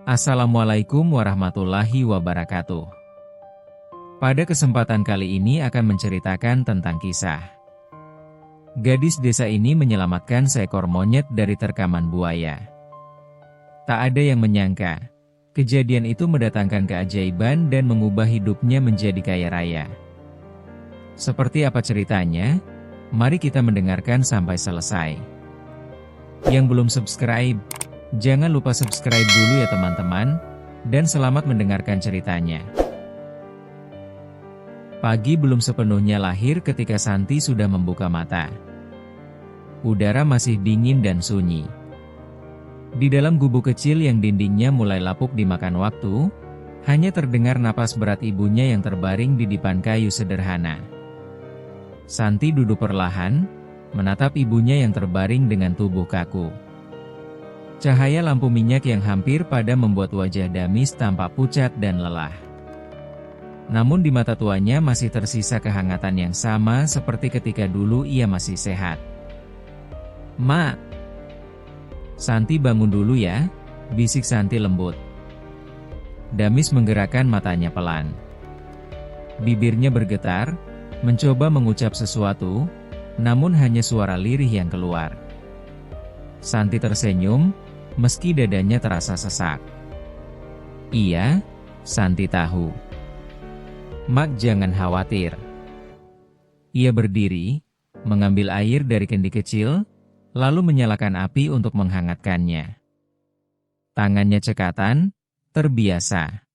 Assalamualaikum warahmatullahi wabarakatuh. Pada kesempatan kali ini akan menceritakan tentang kisah gadis desa ini menyelamatkan seekor monyet dari terkaman buaya. Tak ada yang menyangka, kejadian itu mendatangkan keajaiban dan mengubah hidupnya menjadi kaya raya. Seperti apa ceritanya? Mari kita mendengarkan sampai selesai. Yang belum subscribe, jangan lupa subscribe dulu ya teman-teman, dan selamat mendengarkan ceritanya. Pagi belum sepenuhnya lahir ketika Santi sudah membuka mata. Udara masih dingin dan sunyi. Di dalam gubuk kecil yang dindingnya mulai lapuk dimakan waktu, hanya terdengar napas berat ibunya yang terbaring di dipan kayu sederhana. Santi duduk perlahan, menatap ibunya yang terbaring dengan tubuh kaku. Cahaya lampu minyak yang hampir padam membuat wajah Damis tampak pucat dan lelah. Namun di mata tuanya masih tersisa kehangatan yang sama seperti ketika dulu ia masih sehat. "Mak, Santi bangun dulu ya," bisik Santi lembut. Damis menggerakkan matanya pelan. Bibirnya bergetar, mencoba mengucap sesuatu, namun hanya suara lirih yang keluar. Santi tersenyum, meski dadanya terasa sesak. "Iya, Santi tahu. Mak jangan khawatir." Ia berdiri, mengambil air dari kendi kecil, lalu menyalakan api untuk menghangatkannya. Tangannya cekatan, terbiasa.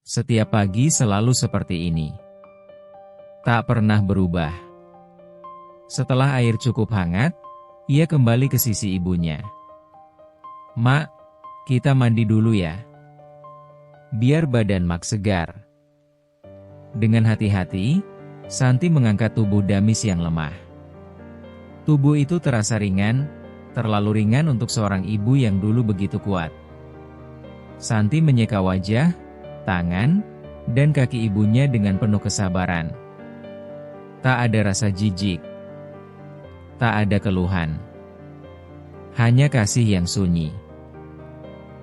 Setiap pagi selalu seperti ini. Tak pernah berubah. Setelah air cukup hangat, ia kembali ke sisi ibunya. "Mak, kita mandi dulu ya, biar badan Mak segar." Dengan hati-hati, Santi mengangkat tubuh Damis yang lemah. Tubuh itu terasa ringan, terlalu ringan untuk seorang ibu yang dulu begitu kuat. Santi menyeka wajah, tangan, dan kaki ibunya dengan penuh kesabaran. Tak ada rasa jijik. Tak ada keluhan. Hanya kasih yang sunyi.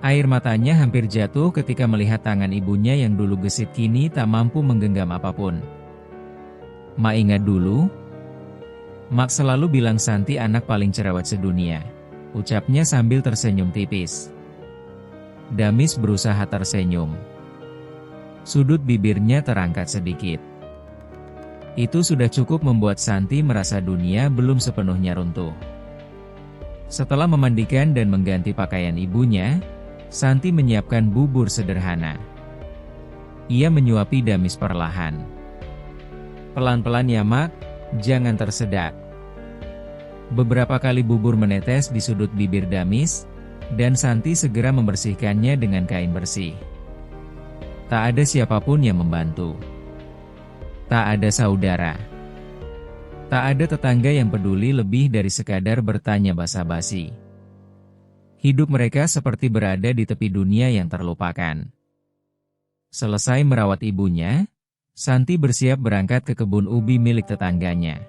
Air matanya hampir jatuh ketika melihat tangan ibunya yang dulu gesit kini tak mampu menggenggam apapun. "Mak ingat dulu. Mak selalu bilang Santi anak paling cerewet sedunia," ucapnya sambil tersenyum tipis. Damis berusaha tersenyum. Sudut bibirnya terangkat sedikit. Itu sudah cukup membuat Santi merasa dunia belum sepenuhnya runtuh. Setelah memandikan dan mengganti pakaian ibunya, Santi menyiapkan bubur sederhana. Ia menyuapi Damis perlahan. "Pelan-pelan ya Mak, jangan tersedak." Beberapa kali bubur menetes di sudut bibir Damis, dan Santi segera membersihkannya dengan kain bersih. Tak ada siapapun yang membantu. Tak ada saudara. Tak ada tetangga yang peduli lebih dari sekadar bertanya basa-basi. Hidup mereka seperti berada di tepi dunia yang terlupakan. Selesai merawat ibunya, Santi bersiap berangkat ke kebun ubi milik tetangganya.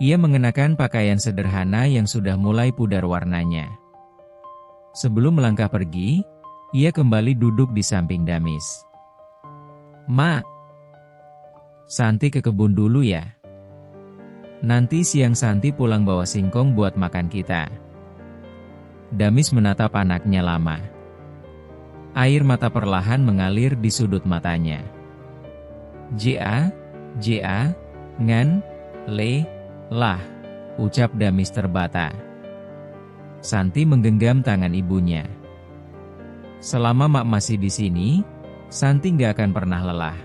Ia mengenakan pakaian sederhana yang sudah mulai pudar warnanya. Sebelum melangkah pergi, ia kembali duduk di samping Damis. "Mak, Santi ke kebun dulu ya. Nanti siang Santi pulang bawa singkong buat makan kita." Damis menatap anaknya lama. Air mata perlahan mengalir di sudut matanya. "Ja, ngan, le, lah," ucap Damis terbata. Santi menggenggam tangan ibunya. "Selama Mak masih di sini, Santi nggak akan pernah lelah."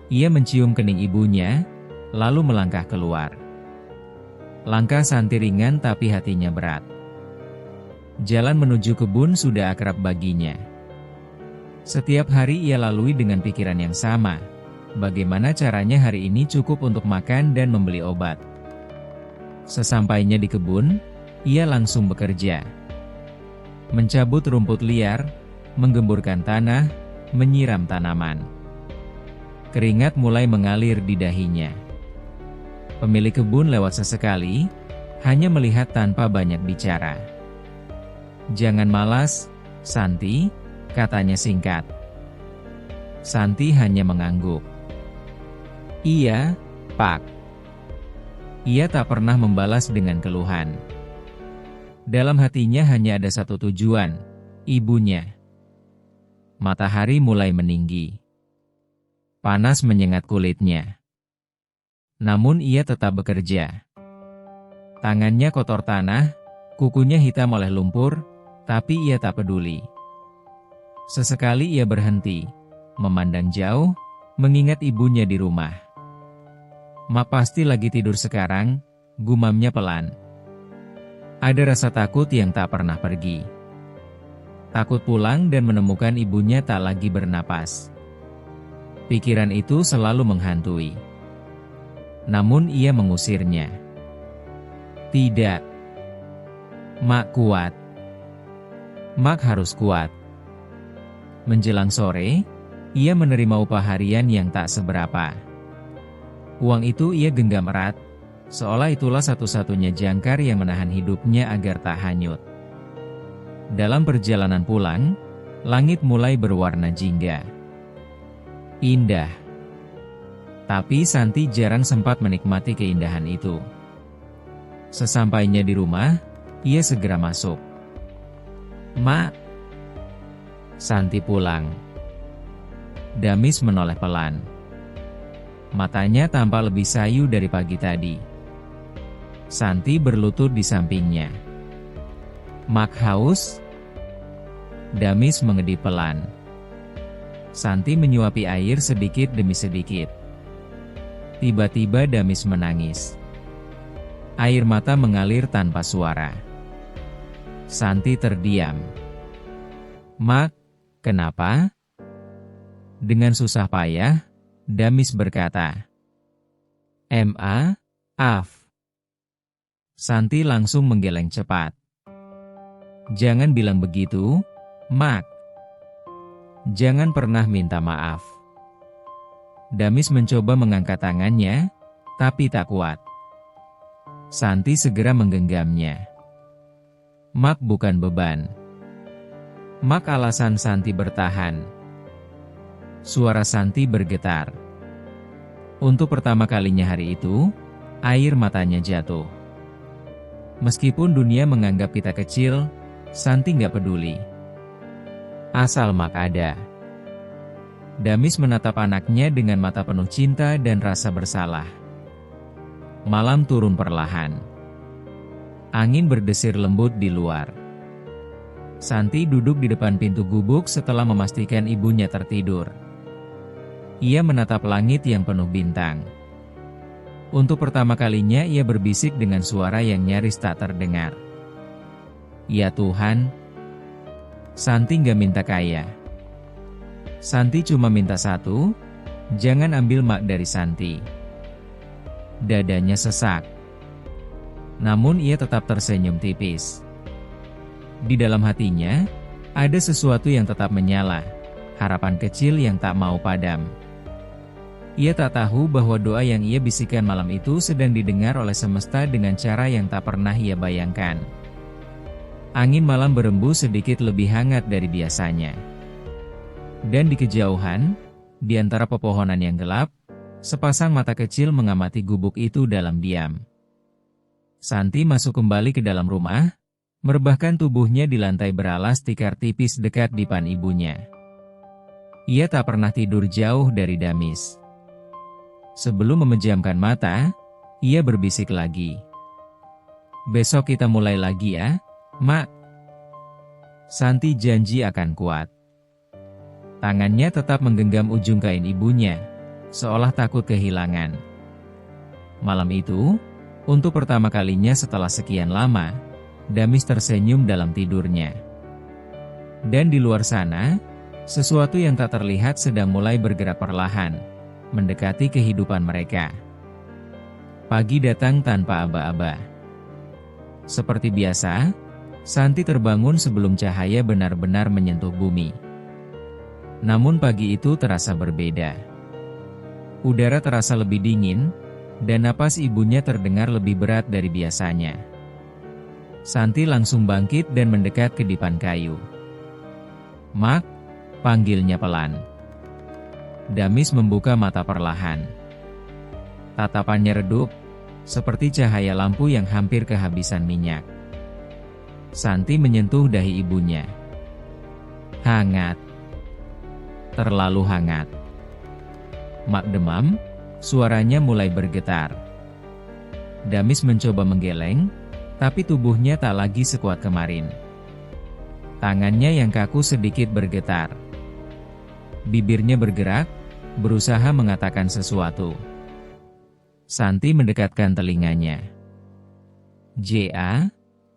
Ia mencium kening ibunya, lalu melangkah keluar. Langkah Santi ringan tapi hatinya berat. Jalan menuju kebun sudah akrab baginya. Setiap hari ia lalui dengan pikiran yang sama. Bagaimana caranya hari ini cukup untuk makan dan membeli obat. Sesampainya di kebun, ia langsung bekerja. Mencabut rumput liar, menggemburkan tanah, menyiram tanaman. Keringat mulai mengalir di dahinya. Pemilik kebun lewat sesekali, hanya melihat tanpa banyak bicara. "Jangan malas, "Santi," katanya singkat. Santi hanya mengangguk. "Iya, Pak." Ia tak pernah membalas dengan keluhan. Dalam hatinya hanya ada satu tujuan, ibunya. Matahari mulai meninggi. Panas menyengat kulitnya. Namun ia tetap bekerja. Tangannya kotor tanah, kukunya hitam oleh lumpur, tapi ia tak peduli. Sesekali ia berhenti, memandang jauh, mengingat ibunya di rumah. "Mak pasti lagi tidur sekarang," gumamnya pelan. Ada rasa takut yang tak pernah pergi. Takut pulang dan menemukan ibunya tak lagi bernapas. Pikiran itu selalu menghantui. Namun ia mengusirnya. "Tidak. Mak kuat. Mak harus kuat." Menjelang sore, ia menerima upah harian yang tak seberapa. Uang itu ia genggam erat, seolah itulah satu-satunya jangkar yang menahan hidupnya agar tak hanyut. Dalam perjalanan pulang, langit mulai berwarna jingga. Indah. Tapi Santi jarang sempat menikmati keindahan itu. Sesampainya di rumah, ia segera masuk. "Mak." Santi pulang. Damis menoleh pelan. Matanya tampak lebih sayu dari pagi tadi. Santi berlutut di sampingnya. "Mak haus?" Damis mengedip pelan. Santi menyuapi air sedikit demi sedikit. Tiba-tiba Damis menangis. Air mata mengalir tanpa suara. Santi terdiam. "Mak, kenapa?" Dengan susah payah, Damis berkata, "Maaf." Santi langsung menggeleng cepat. "Jangan bilang begitu, Mak. Jangan pernah minta maaf." Damis mencoba mengangkat tangannya, tapi tak kuat. Santi segera menggenggamnya. "Mak bukan beban. Mak alasan Santi bertahan." Suara Santi bergetar. Untuk pertama kalinya hari itu, air matanya jatuh. Meskipun dunia menganggap kita kecil, Santi nggak peduli. Asal Mak ada. Damis menatap anaknya dengan mata penuh cinta dan rasa bersalah. Malam turun perlahan. Angin berdesir lembut di luar. Santi duduk di depan pintu gubuk setelah memastikan ibunya tertidur. Ia menatap langit yang penuh bintang. Untuk pertama kalinya ia berbisik dengan suara yang nyaris tak terdengar. "Ya Tuhan, Santi nggak minta kaya. Santi cuma minta satu, jangan ambil Mak dari Santi." Dadanya sesak. Namun ia tetap tersenyum tipis. Di dalam hatinya, ada sesuatu yang tetap menyala, harapan kecil yang tak mau padam. Ia tak tahu bahwa doa yang ia bisikan malam itu sedang didengar oleh semesta dengan cara yang tak pernah ia bayangkan. Angin malam berembus sedikit lebih hangat dari biasanya. Dan di kejauhan, di antara pepohonan yang gelap, sepasang mata kecil mengamati gubuk itu dalam diam. Santi masuk kembali ke dalam rumah, merebahkan tubuhnya di lantai beralas tikar tipis dekat dipan ibunya. Ia tak pernah tidur jauh dari Damis. Sebelum memejamkan mata, ia berbisik lagi. "Besok kita mulai lagi ya, Mak." Santi janji akan kuat. Tangannya tetap menggenggam ujung kain ibunya, seolah takut kehilangan. Malam itu, untuk pertama kalinya setelah sekian lama, Damis tersenyum dalam tidurnya. Dan di luar sana, sesuatu yang tak terlihat sedang mulai bergerak perlahan, mendekati kehidupan mereka. Pagi datang tanpa aba-aba. Seperti biasa, Santi terbangun sebelum cahaya benar-benar menyentuh bumi. Namun pagi itu terasa berbeda. Udara terasa lebih dingin, dan napas ibunya terdengar lebih berat dari biasanya. Santi langsung bangkit dan mendekat ke dipan kayu. "Mak," panggilnya pelan. Damis membuka mata perlahan. Tatapannya redup, seperti cahaya lampu yang hampir kehabisan minyak. Santi menyentuh dahi ibunya. Hangat. Terlalu hangat. "Mak demam?" Suaranya mulai bergetar. Damis mencoba menggeleng, tapi tubuhnya tak lagi sekuat kemarin. Tangannya yang kaku sedikit bergetar. Bibirnya bergerak, berusaha mengatakan sesuatu. Santi mendekatkan telinganya. "Ja,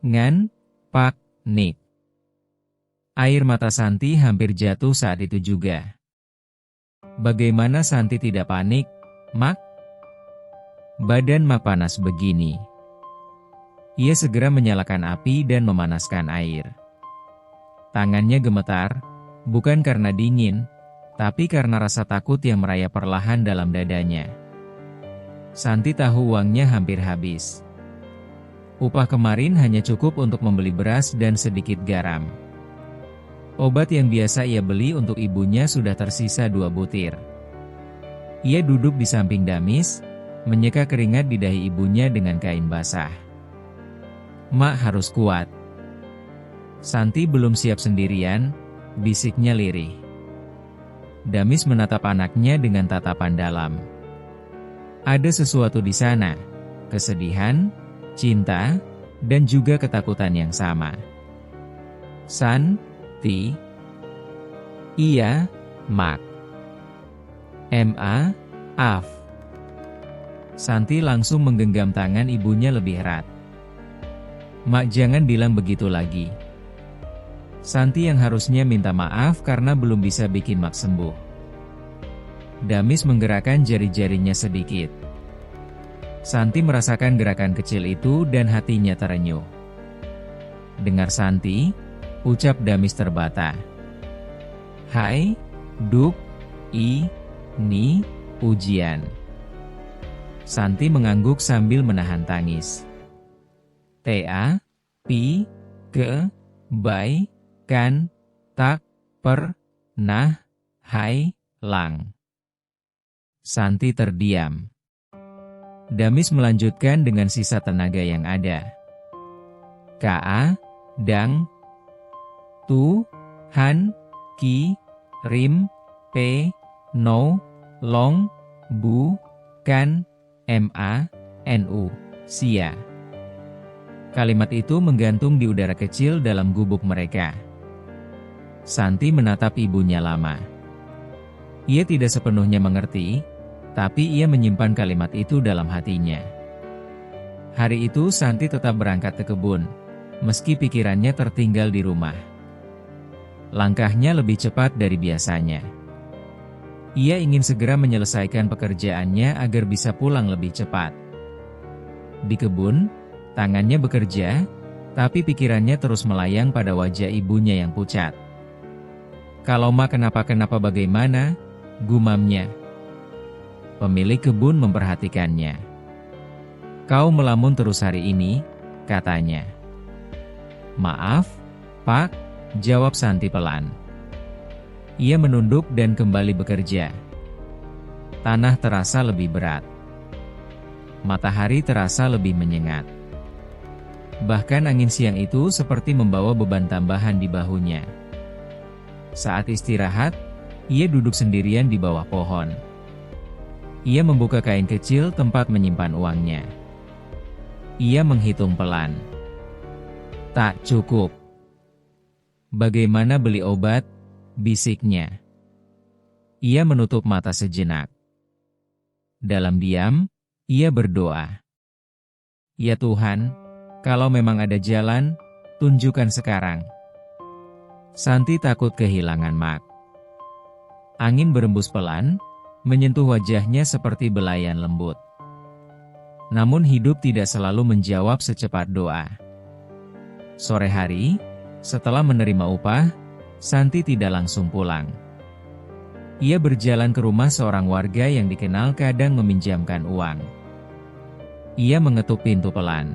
ngan, pak, nik." Air mata Santi hampir jatuh saat itu juga. Bagaimana Santi tidak panik, "Mak?" Badan Mak panas begini. Ia segera menyalakan api dan memanaskan air. Tangannya gemetar, bukan karena dingin, tapi karena rasa takut yang merayap perlahan dalam dadanya. Santi tahu uangnya hampir habis. Upah kemarin hanya cukup untuk membeli beras dan sedikit garam. Obat yang biasa ia beli untuk ibunya sudah tersisa 2 butir. Ia duduk di samping Damis, menyeka keringat di dahi ibunya dengan kain basah. "Mak harus kuat." Santi belum siap sendirian, bisiknya lirih. Damis menatap anaknya dengan tatapan dalam. Ada sesuatu di sana, kesedihan, cinta, dan juga ketakutan yang sama. "Santi." "Iya, Mak." "Maaf." Santi langsung menggenggam tangan ibunya lebih erat. "Mak, jangan bilang begitu lagi." Santi yang harusnya minta maaf karena belum bisa bikin Mak sembuh. Damis menggerakkan jari-jarinya sedikit. Santi merasakan gerakan kecil itu dan hatinya terenyuh. "Dengar Santi," ucap Damis terbata. "Hai, Duk, ini ujian." Santi mengangguk sambil menahan tangis. "Kan, tak, pernah, lang." Santi terdiam. Damis melanjutkan dengan sisa tenaga yang ada. "Dang, Tuhan, no, long, bukan, sia." Kalimat itu menggantung di udara kecil dalam gubuk mereka. Santi menatap ibunya lama. Ia tidak sepenuhnya mengerti, tapi ia menyimpan kalimat itu dalam hatinya. Hari itu Santi tetap berangkat ke kebun, meski pikirannya tertinggal di rumah. Langkahnya lebih cepat dari biasanya. Ia ingin segera menyelesaikan pekerjaannya agar bisa pulang lebih cepat. Di kebun, tangannya bekerja, tapi pikirannya terus melayang pada wajah ibunya yang pucat. "Kalau Mak kenapa-kenapa bagaimana?" gumamnya. Pemilik kebun memperhatikannya. "Kau melamun terus hari ini," katanya. "Maaf, Pak," jawab Santi pelan. Ia menunduk dan kembali bekerja. Tanah terasa lebih berat. Matahari terasa lebih menyengat. Bahkan angin siang itu seperti membawa beban tambahan di bahunya. Saat istirahat, ia duduk sendirian di bawah pohon. Ia membuka kain kecil tempat menyimpan uangnya. Ia menghitung pelan. Tak cukup. "Bagaimana beli obat?" bisiknya. Ia menutup mata sejenak. Dalam diam, ia berdoa. "Ya Tuhan, kalau memang ada jalan, tunjukkan sekarang." Santi takut kehilangan Mak. Angin berembus pelan, menyentuh wajahnya seperti belayan lembut. Namun hidup tidak selalu menjawab secepat doa. Sore hari, setelah menerima upah, Santi tidak langsung pulang. Ia berjalan ke rumah seorang warga yang dikenal kadang meminjamkan uang. Ia mengetuk pintu pelan.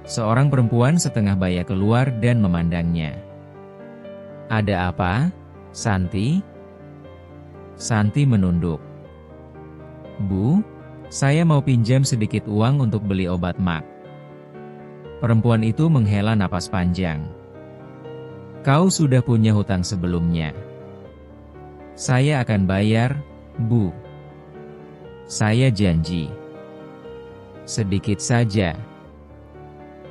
Seorang perempuan setengah baya keluar dan memandangnya. "Ada apa, Santi?" Santi menunduk. "Bu, saya mau pinjam sedikit uang untuk beli obat Mak." Perempuan itu menghela napas panjang. "Kau sudah punya hutang sebelumnya." "Saya akan bayar, Bu. Saya janji." "Sedikit saja."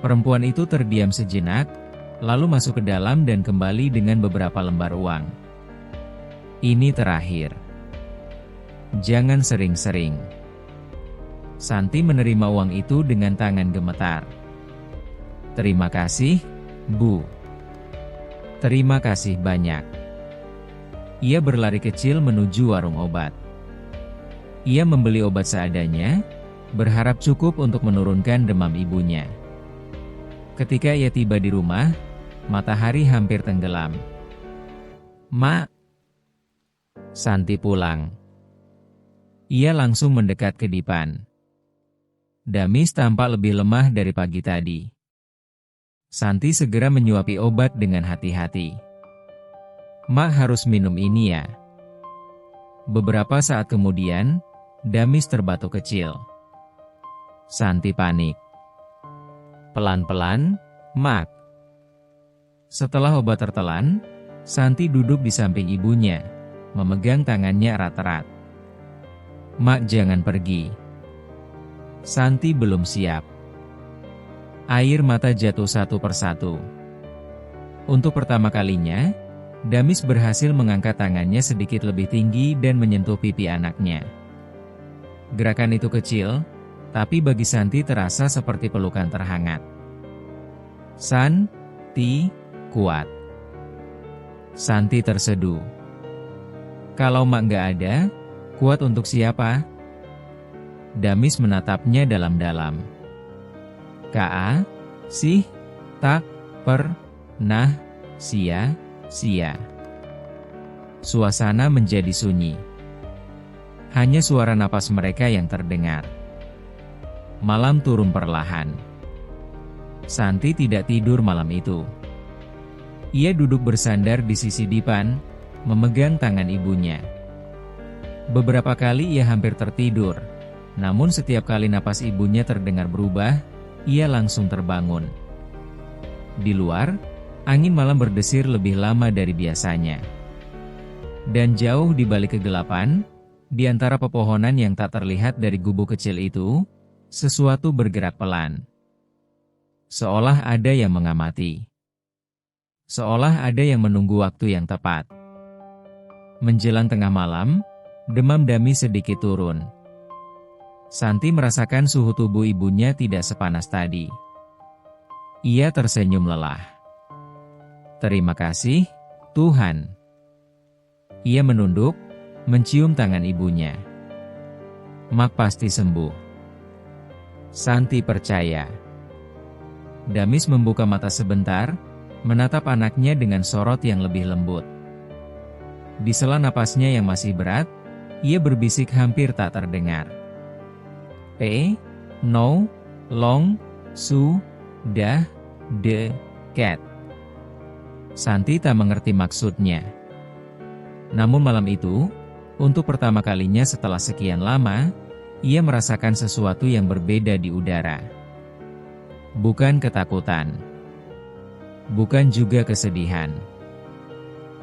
Perempuan itu terdiam sejenak, lalu masuk ke dalam dan kembali dengan beberapa lembar uang. "Ini terakhir. Jangan sering-sering." Santi menerima uang itu dengan tangan gemetar. "Terima kasih, Bu." "Terima kasih banyak." Ia berlari kecil menuju warung obat. Ia membeli obat seadanya, berharap cukup untuk menurunkan demam ibunya. Ketika ia tiba di rumah, matahari hampir tenggelam. "Mak." Santi pulang. Ia langsung mendekat ke dipan. Damis tampak lebih lemah dari pagi tadi. Santi segera menyuapi obat dengan hati-hati. "Mak harus minum ini ya." Beberapa saat kemudian, Damis terbatuk kecil. Santi panik. "Pelan-pelan, Mak." Setelah obat tertelan, Santi duduk di samping ibunya, memegang tangannya erat-erat. "Mak, jangan pergi." Santi belum siap. Air mata jatuh satu persatu. Untuk pertama kalinya, Damis berhasil mengangkat tangannya sedikit lebih tinggi dan menyentuh pipi anaknya. Gerakan itu kecil, tapi bagi Santi terasa seperti pelukan terhangat. "Santi, kuat." Santi terseduh. "Kalau Mak nggak ada, kuat untuk siapa?" Damis menatapnya dalam-dalam. "Ka, sih, tak, pernah, sia-sia." Suasana menjadi sunyi. Hanya suara napas mereka yang terdengar. Malam turun perlahan. Santi tidak tidur malam itu. Ia duduk bersandar di sisi dipan, memegang tangan ibunya. Beberapa kali ia hampir tertidur, namun setiap kali napas ibunya terdengar berubah, ia langsung terbangun. Di luar, angin malam berdesir lebih lama dari biasanya. Dan jauh di balik kegelapan, di antara pepohonan yang tak terlihat dari gubuk kecil itu, sesuatu bergerak pelan. Seolah ada yang mengamati. Seolah ada yang menunggu waktu yang tepat. Menjelang tengah malam, demam Damis sedikit turun. Santi merasakan suhu tubuh ibunya tidak sepanas tadi. Ia tersenyum lelah. "Terima kasih, Tuhan." Ia menunduk, mencium tangan ibunya. "Mak pasti sembuh." Santi percaya. Damis membuka mata sebentar, menatap anaknya dengan sorot yang lebih lembut. Di sela napasnya yang masih berat, ia berbisik hampir tak terdengar. "No, long, sudah, dekat." Santi tak mengerti maksudnya. Namun malam itu, untuk pertama kalinya setelah sekian lama, ia merasakan sesuatu yang berbeda di udara. Bukan ketakutan. Bukan juga kesedihan.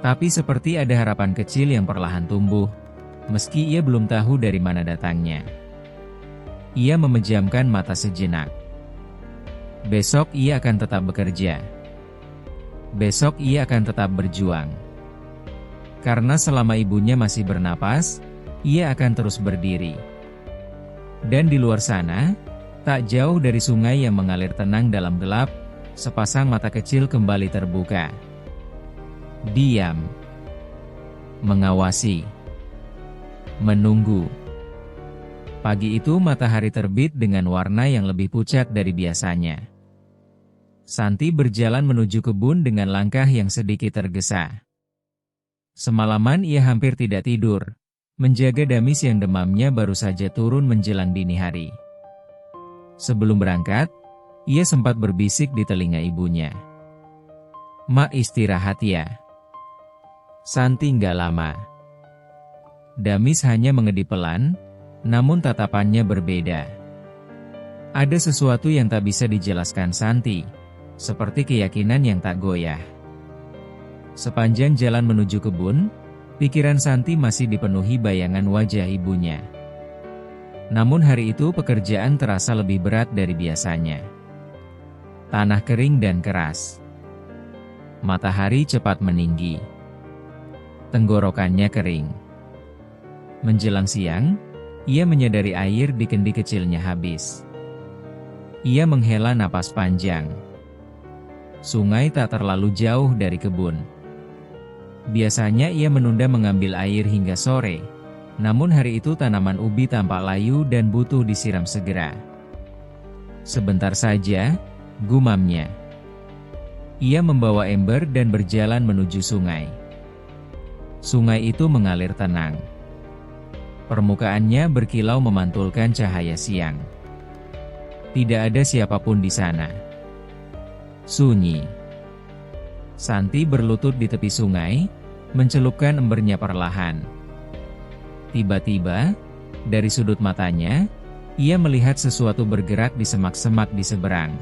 Tapi seperti ada harapan kecil yang perlahan tumbuh, meski ia belum tahu dari mana datangnya. Ia memejamkan mata sejenak. Besok ia akan tetap bekerja. Besok ia akan tetap berjuang. Karena selama ibunya masih bernapas, ia akan terus berdiri. Dan di luar sana, tak jauh dari sungai yang mengalir tenang dalam gelap, sepasang mata kecil kembali terbuka. Diam. Mengawasi. Menunggu. Pagi itu matahari terbit dengan warna yang lebih pucat dari biasanya. Santi berjalan menuju kebun dengan langkah yang sedikit tergesa. Semalaman ia hampir tidak tidur, menjaga Damis yang demamnya baru saja turun menjelang dini hari. Sebelum berangkat, ia sempat berbisik di telinga ibunya. "Mak istirahat ya. Santi nggak lama. Damis hanya mengedip pelan, namun tatapannya berbeda. Ada sesuatu yang tak bisa dijelaskan Santi, seperti keyakinan yang tak goyah. Sepanjang jalan menuju kebun, pikiran Santi masih dipenuhi bayangan wajah ibunya. Namun hari itu pekerjaan terasa lebih berat dari biasanya. Tanah kering dan keras. Matahari cepat meninggi. Tenggorokannya kering. Menjelang siang, ia menyadari air di kendi kecilnya habis. Ia menghela napas panjang. Sungai tak terlalu jauh dari kebun. Biasanya ia menunda mengambil air hingga sore, namun hari itu tanaman ubi tampak layu dan butuh disiram segera. Sebentar saja, gumamnya. Ia membawa ember dan berjalan menuju sungai. Sungai itu mengalir tenang. Permukaannya berkilau memantulkan cahaya siang. Tidak ada siapapun di sana. Sunyi. Santi berlutut di tepi sungai, mencelupkan embernya perlahan. Tiba-tiba, dari sudut matanya, ia melihat sesuatu bergerak di semak-semak di seberang.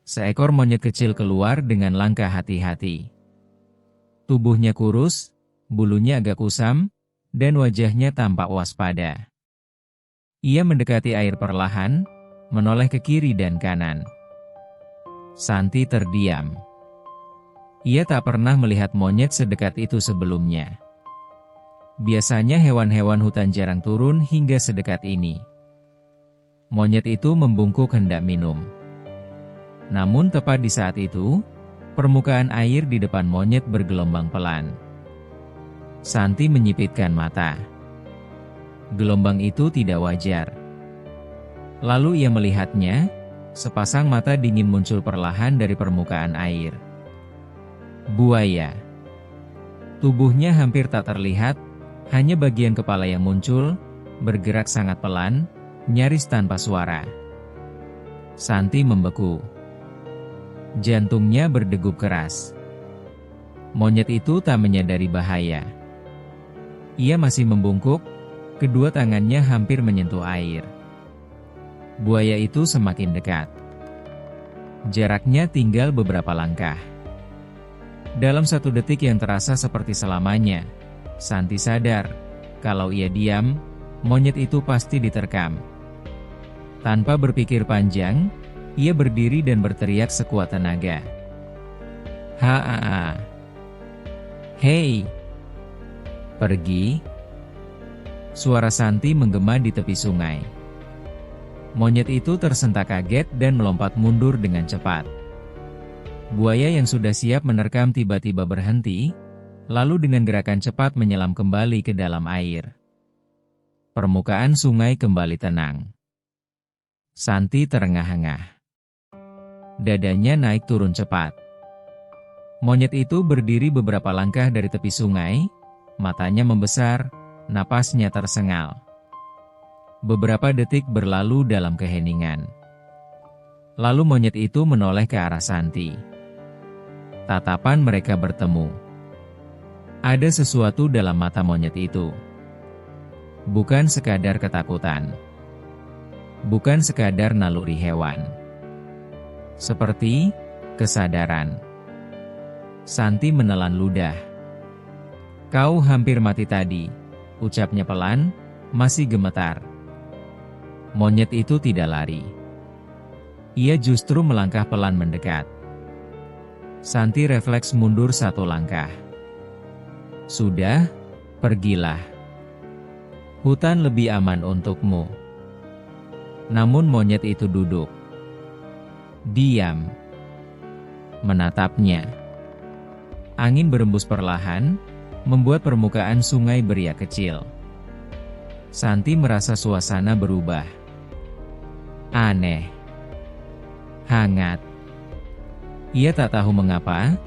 Seekor monyet kecil keluar dengan langkah hati-hati. Tubuhnya kurus, bulunya agak kusam, dan wajahnya tampak waspada. Ia mendekati air perlahan, menoleh ke kiri dan kanan. Santi terdiam. Ia tak pernah melihat monyet sedekat itu sebelumnya. Biasanya hewan-hewan hutan jarang turun hingga sedekat ini. Monyet itu membungkuk hendak minum. Namun tepat di saat itu, permukaan air di depan monyet bergelombang pelan. Santi menyipitkan mata. Gelombang itu tidak wajar. Lalu ia melihatnya, sepasang mata dingin muncul perlahan dari permukaan air. Buaya. Tubuhnya hampir tak terlihat, hanya bagian kepala yang muncul, bergerak sangat pelan, nyaris tanpa suara. Santi membeku. Jantungnya berdegup keras. Monyet itu tak menyadari bahaya. Ia masih membungkuk, kedua tangannya hampir menyentuh air. Buaya itu semakin dekat. Jaraknya tinggal beberapa langkah. Dalam satu detik yang terasa seperti selamanya, Santi sadar, kalau ia diam, monyet itu pasti diterkam. Tanpa berpikir panjang, ia berdiri dan berteriak sekuat tenaga. "Haa! Hei! Pergi!" Suara Santi menggema di tepi sungai. Monyet itu tersentak kaget dan melompat mundur dengan cepat. Buaya yang sudah siap menerkam tiba-tiba berhenti, lalu dengan gerakan cepat menyelam kembali ke dalam air. Permukaan sungai kembali tenang. Santi terengah-engah. Dadanya naik turun cepat. Monyet itu berdiri beberapa langkah dari tepi sungai, matanya membesar, napasnya tersengal. Beberapa detik berlalu dalam keheningan. Lalu monyet itu menoleh ke arah Santi. Tatapan mereka bertemu. Ada sesuatu dalam mata monyet itu. Bukan sekadar ketakutan. Bukan sekadar naluri hewan. Seperti kesadaran. Santi menelan ludah. "Kau hampir mati tadi," ucapnya pelan, masih gemetar. Monyet itu tidak lari. Ia justru melangkah pelan mendekat. Santi refleks mundur satu langkah. "Sudah, pergilah. Hutan lebih aman untukmu." Namun monyet itu duduk. Diam. Menatapnya. Angin berembus perlahan, membuat permukaan sungai beriak kecil. Santi merasa suasana berubah. Aneh. Hangat. Ia tak tahu mengapa,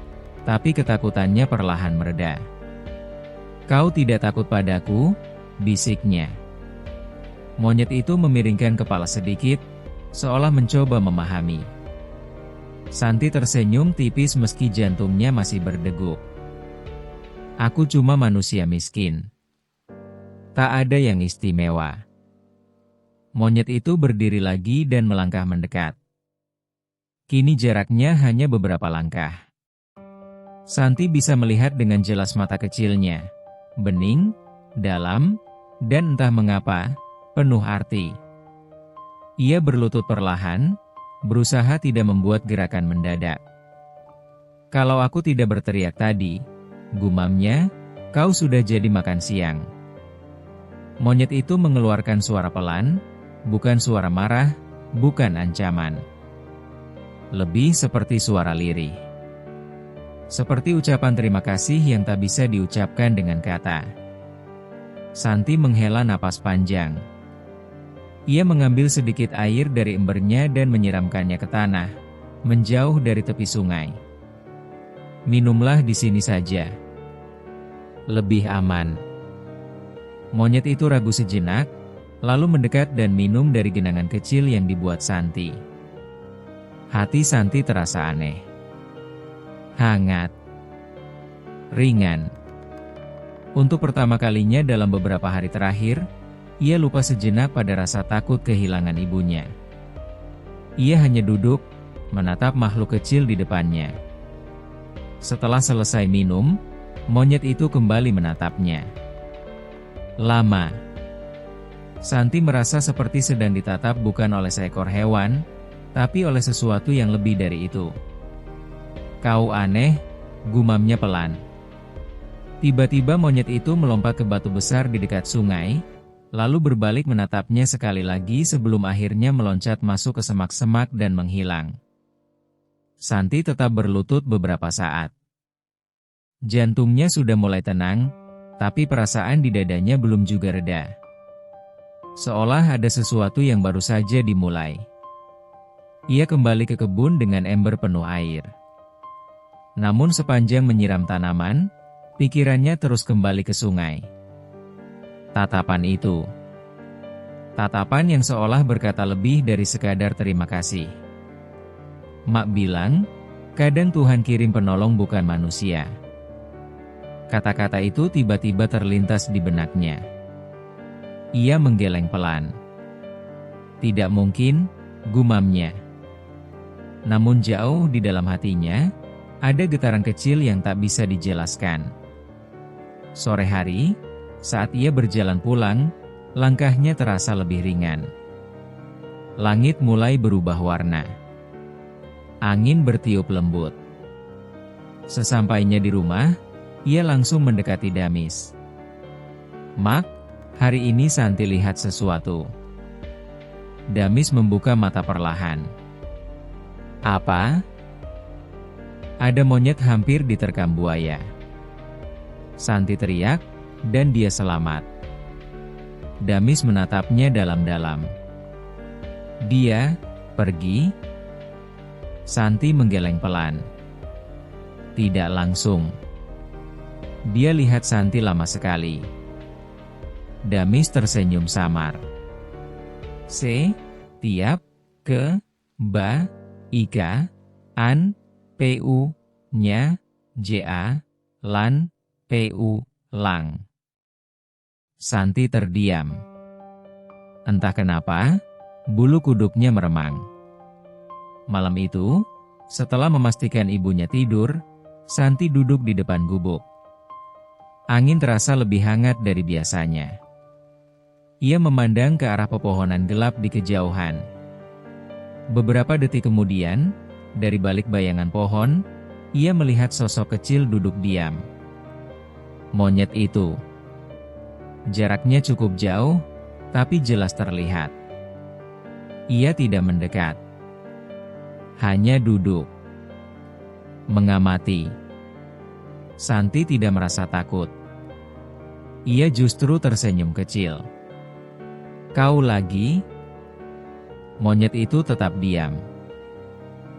tapi ketakutannya perlahan mereda. "Kau tidak takut padaku?" bisiknya. Monyet itu memiringkan kepala sedikit, seolah mencoba memahami. Santi tersenyum tipis meski jantungnya masih berdegup. Aku cuma manusia miskin. Tak ada yang istimewa. Monyet itu berdiri lagi dan melangkah mendekat. Kini jaraknya hanya beberapa langkah. Santi bisa melihat dengan jelas mata kecilnya. Bening, dalam, dan entah mengapa, penuh arti. Ia berlutut perlahan, berusaha tidak membuat gerakan mendadak. Kalau aku tidak berteriak tadi, gumamnya, kau sudah jadi makan siang. Monyet itu mengeluarkan suara pelan, bukan suara marah, bukan ancaman. Lebih seperti suara lirih. Seperti ucapan terima kasih yang tak bisa diucapkan dengan kata. Santi menghela napas panjang. Ia mengambil sedikit air dari embernya dan menyiramkannya ke tanah, menjauh dari tepi sungai. Minumlah di sini saja. Lebih aman. Monyet itu ragu sejenak, lalu mendekat dan minum dari genangan kecil yang dibuat Santi. Hati Santi terasa aneh. Hangat. Ringan. Untuk pertama kalinya dalam beberapa hari terakhir, ia lupa sejenak pada rasa takut kehilangan ibunya. Ia hanya duduk, menatap makhluk kecil di depannya. Setelah selesai minum, monyet itu kembali menatapnya. Lama. Santi merasa seperti sedang ditatap bukan oleh seekor hewan, tapi oleh sesuatu yang lebih dari itu. Kau aneh, gumamnya pelan. Tiba-tiba monyet itu melompat ke batu besar di dekat sungai, lalu berbalik menatapnya sekali lagi sebelum akhirnya meloncat masuk ke semak-semak dan menghilang. Santi tetap berlutut beberapa saat. Jantungnya sudah mulai tenang, tapi perasaan di dadanya belum juga reda. Seolah ada sesuatu yang baru saja dimulai. Ia kembali ke kebun dengan ember penuh air. Namun sepanjang menyiram tanaman, pikirannya terus kembali ke sungai. Tatapan itu. Tatapan yang seolah berkata lebih dari sekadar terima kasih. Mak bilang, kadang Tuhan kirim penolong bukan manusia. Kata-kata itu tiba-tiba terlintas di benaknya. Ia menggeleng pelan. Tidak mungkin, gumamnya. Namun jauh di dalam hatinya, ada getaran kecil yang tak bisa dijelaskan. Sore hari, saat ia berjalan pulang, langkahnya terasa lebih ringan. Langit mulai berubah warna. Angin bertiup lembut. Sesampainya di rumah, ia langsung mendekati Damis. Mak, hari ini Santi lihat sesuatu. Damis membuka mata perlahan. Apa? Ada monyet hampir diterkam buaya. Santi teriak, dan dia selamat. Damis menatapnya dalam-dalam. Dia pergi? Santi menggeleng pelan. Tidak langsung. Dia lihat Santi lama sekali. Damis tersenyum samar. Tiap, ke, ba, ika, an, pu, nya, ja, lan, pu, lang. Santi terdiam. Entah kenapa, bulu kuduknya meremang. Malam itu, setelah memastikan ibunya tidur, Santi duduk di depan gubuk. Angin terasa lebih hangat dari biasanya. Ia memandang ke arah pepohonan gelap di kejauhan. Beberapa detik kemudian, dari balik bayangan pohon, ia melihat sosok kecil duduk diam. Monyet itu. Jaraknya cukup jauh, tapi jelas terlihat. Ia tidak mendekat. Hanya duduk. Mengamati. Santi tidak merasa takut. Ia justru tersenyum kecil. Kau lagi? Monyet itu tetap diam.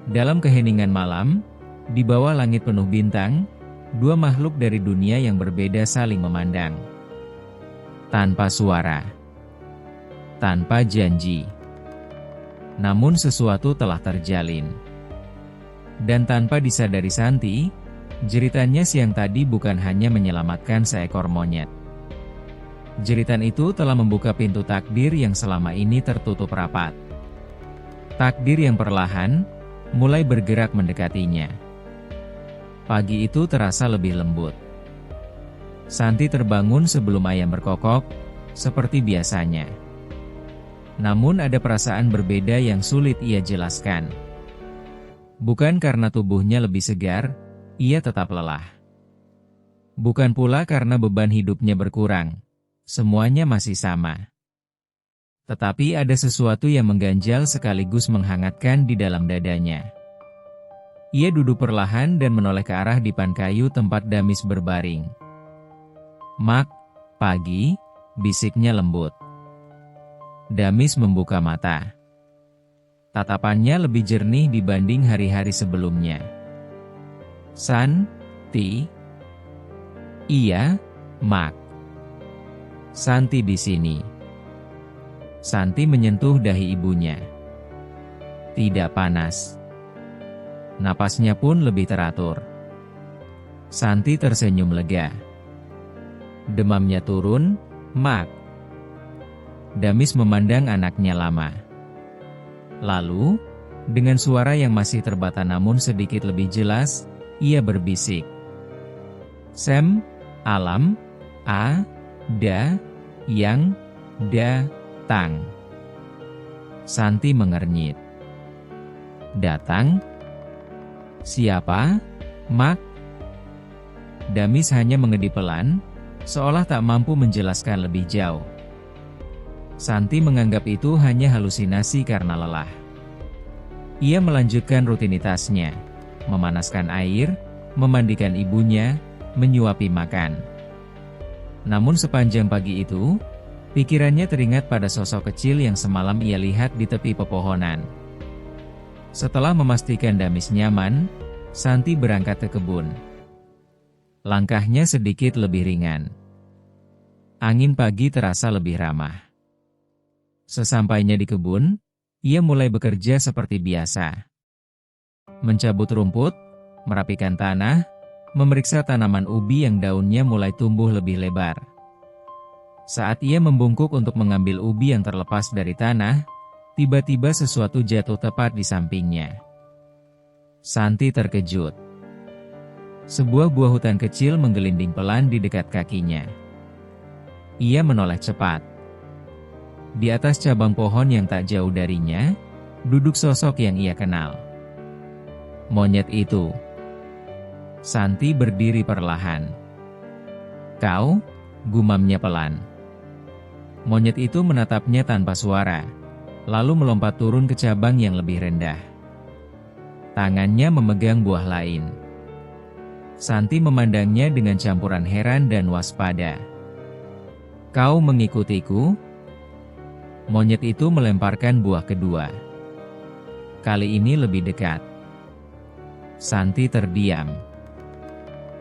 Dalam keheningan malam, di bawah langit penuh bintang, dua makhluk dari dunia yang berbeda saling memandang. Tanpa suara. Tanpa janji. Namun sesuatu telah terjalin. Dan tanpa disadari Santi, Jeritannya siang tadi bukan hanya menyelamatkan seekor monyet. Jeritan itu telah membuka pintu takdir yang selama ini tertutup rapat. Takdir yang perlahan mulai bergerak mendekatinya. Pagi itu terasa lebih lembut. Santi terbangun sebelum ayam berkokok, seperti biasanya. Namun ada perasaan berbeda yang sulit ia jelaskan. Bukan karena tubuhnya lebih segar, ia tetap lelah. Bukan pula karena beban hidupnya berkurang, semuanya masih sama. Tetapi ada sesuatu yang mengganjal sekaligus menghangatkan di dalam dadanya. Ia duduk perlahan dan menoleh ke arah dipan kayu tempat Damis berbaring. "Mak, pagi," bisiknya lembut. Damis membuka mata. Tatapannya lebih jernih dibanding hari-hari sebelumnya. "Santi?" "Iya, Mak." "Santi di sini." Santi menyentuh dahi ibunya. Tidak panas. Napasnya pun lebih teratur. Santi tersenyum lega. "Demamnya turun, Mak." Damis memandang anaknya lama. Lalu, dengan suara yang masih terbata namun sedikit lebih jelas, ia berbisik. "Sem, alam, yang, datang." Santi mengernyit. "Datang? Siapa, Mak?" Damis hanya mengedip pelan, seolah tak mampu menjelaskan lebih jauh. Santi menganggap itu hanya halusinasi karena lelah. Ia melanjutkan rutinitasnya, memanaskan air, memandikan ibunya, menyuapi makan. Namun sepanjang pagi itu, pikirannya teringat pada sosok kecil yang semalam ia lihat di tepi pepohonan. Setelah memastikan Damis nyaman, Santi berangkat ke kebun. Langkahnya sedikit lebih ringan. Angin pagi terasa lebih ramah. Sesampainya di kebun, ia mulai bekerja seperti biasa. Mencabut rumput, merapikan tanah, memeriksa tanaman ubi yang daunnya mulai tumbuh lebih lebar. Saat ia membungkuk untuk mengambil ubi yang terlepas dari tanah, tiba-tiba sesuatu jatuh tepat di sampingnya. Santi terkejut. Sebuah buah hutan kecil menggelinding pelan di dekat kakinya. Ia menoleh cepat. Di atas cabang pohon yang tak jauh darinya, duduk sosok yang ia kenal. Monyet itu. Santi berdiri perlahan. "Kau?" gumamnya pelan. Monyet itu menatapnya tanpa suara, lalu melompat turun ke cabang yang lebih rendah. Tangannya memegang buah lain. Santi memandangnya dengan campuran heran dan waspada. "Kau mengikutiku?" Monyet itu melemparkan buah kedua. Kali ini lebih dekat. Santi terdiam.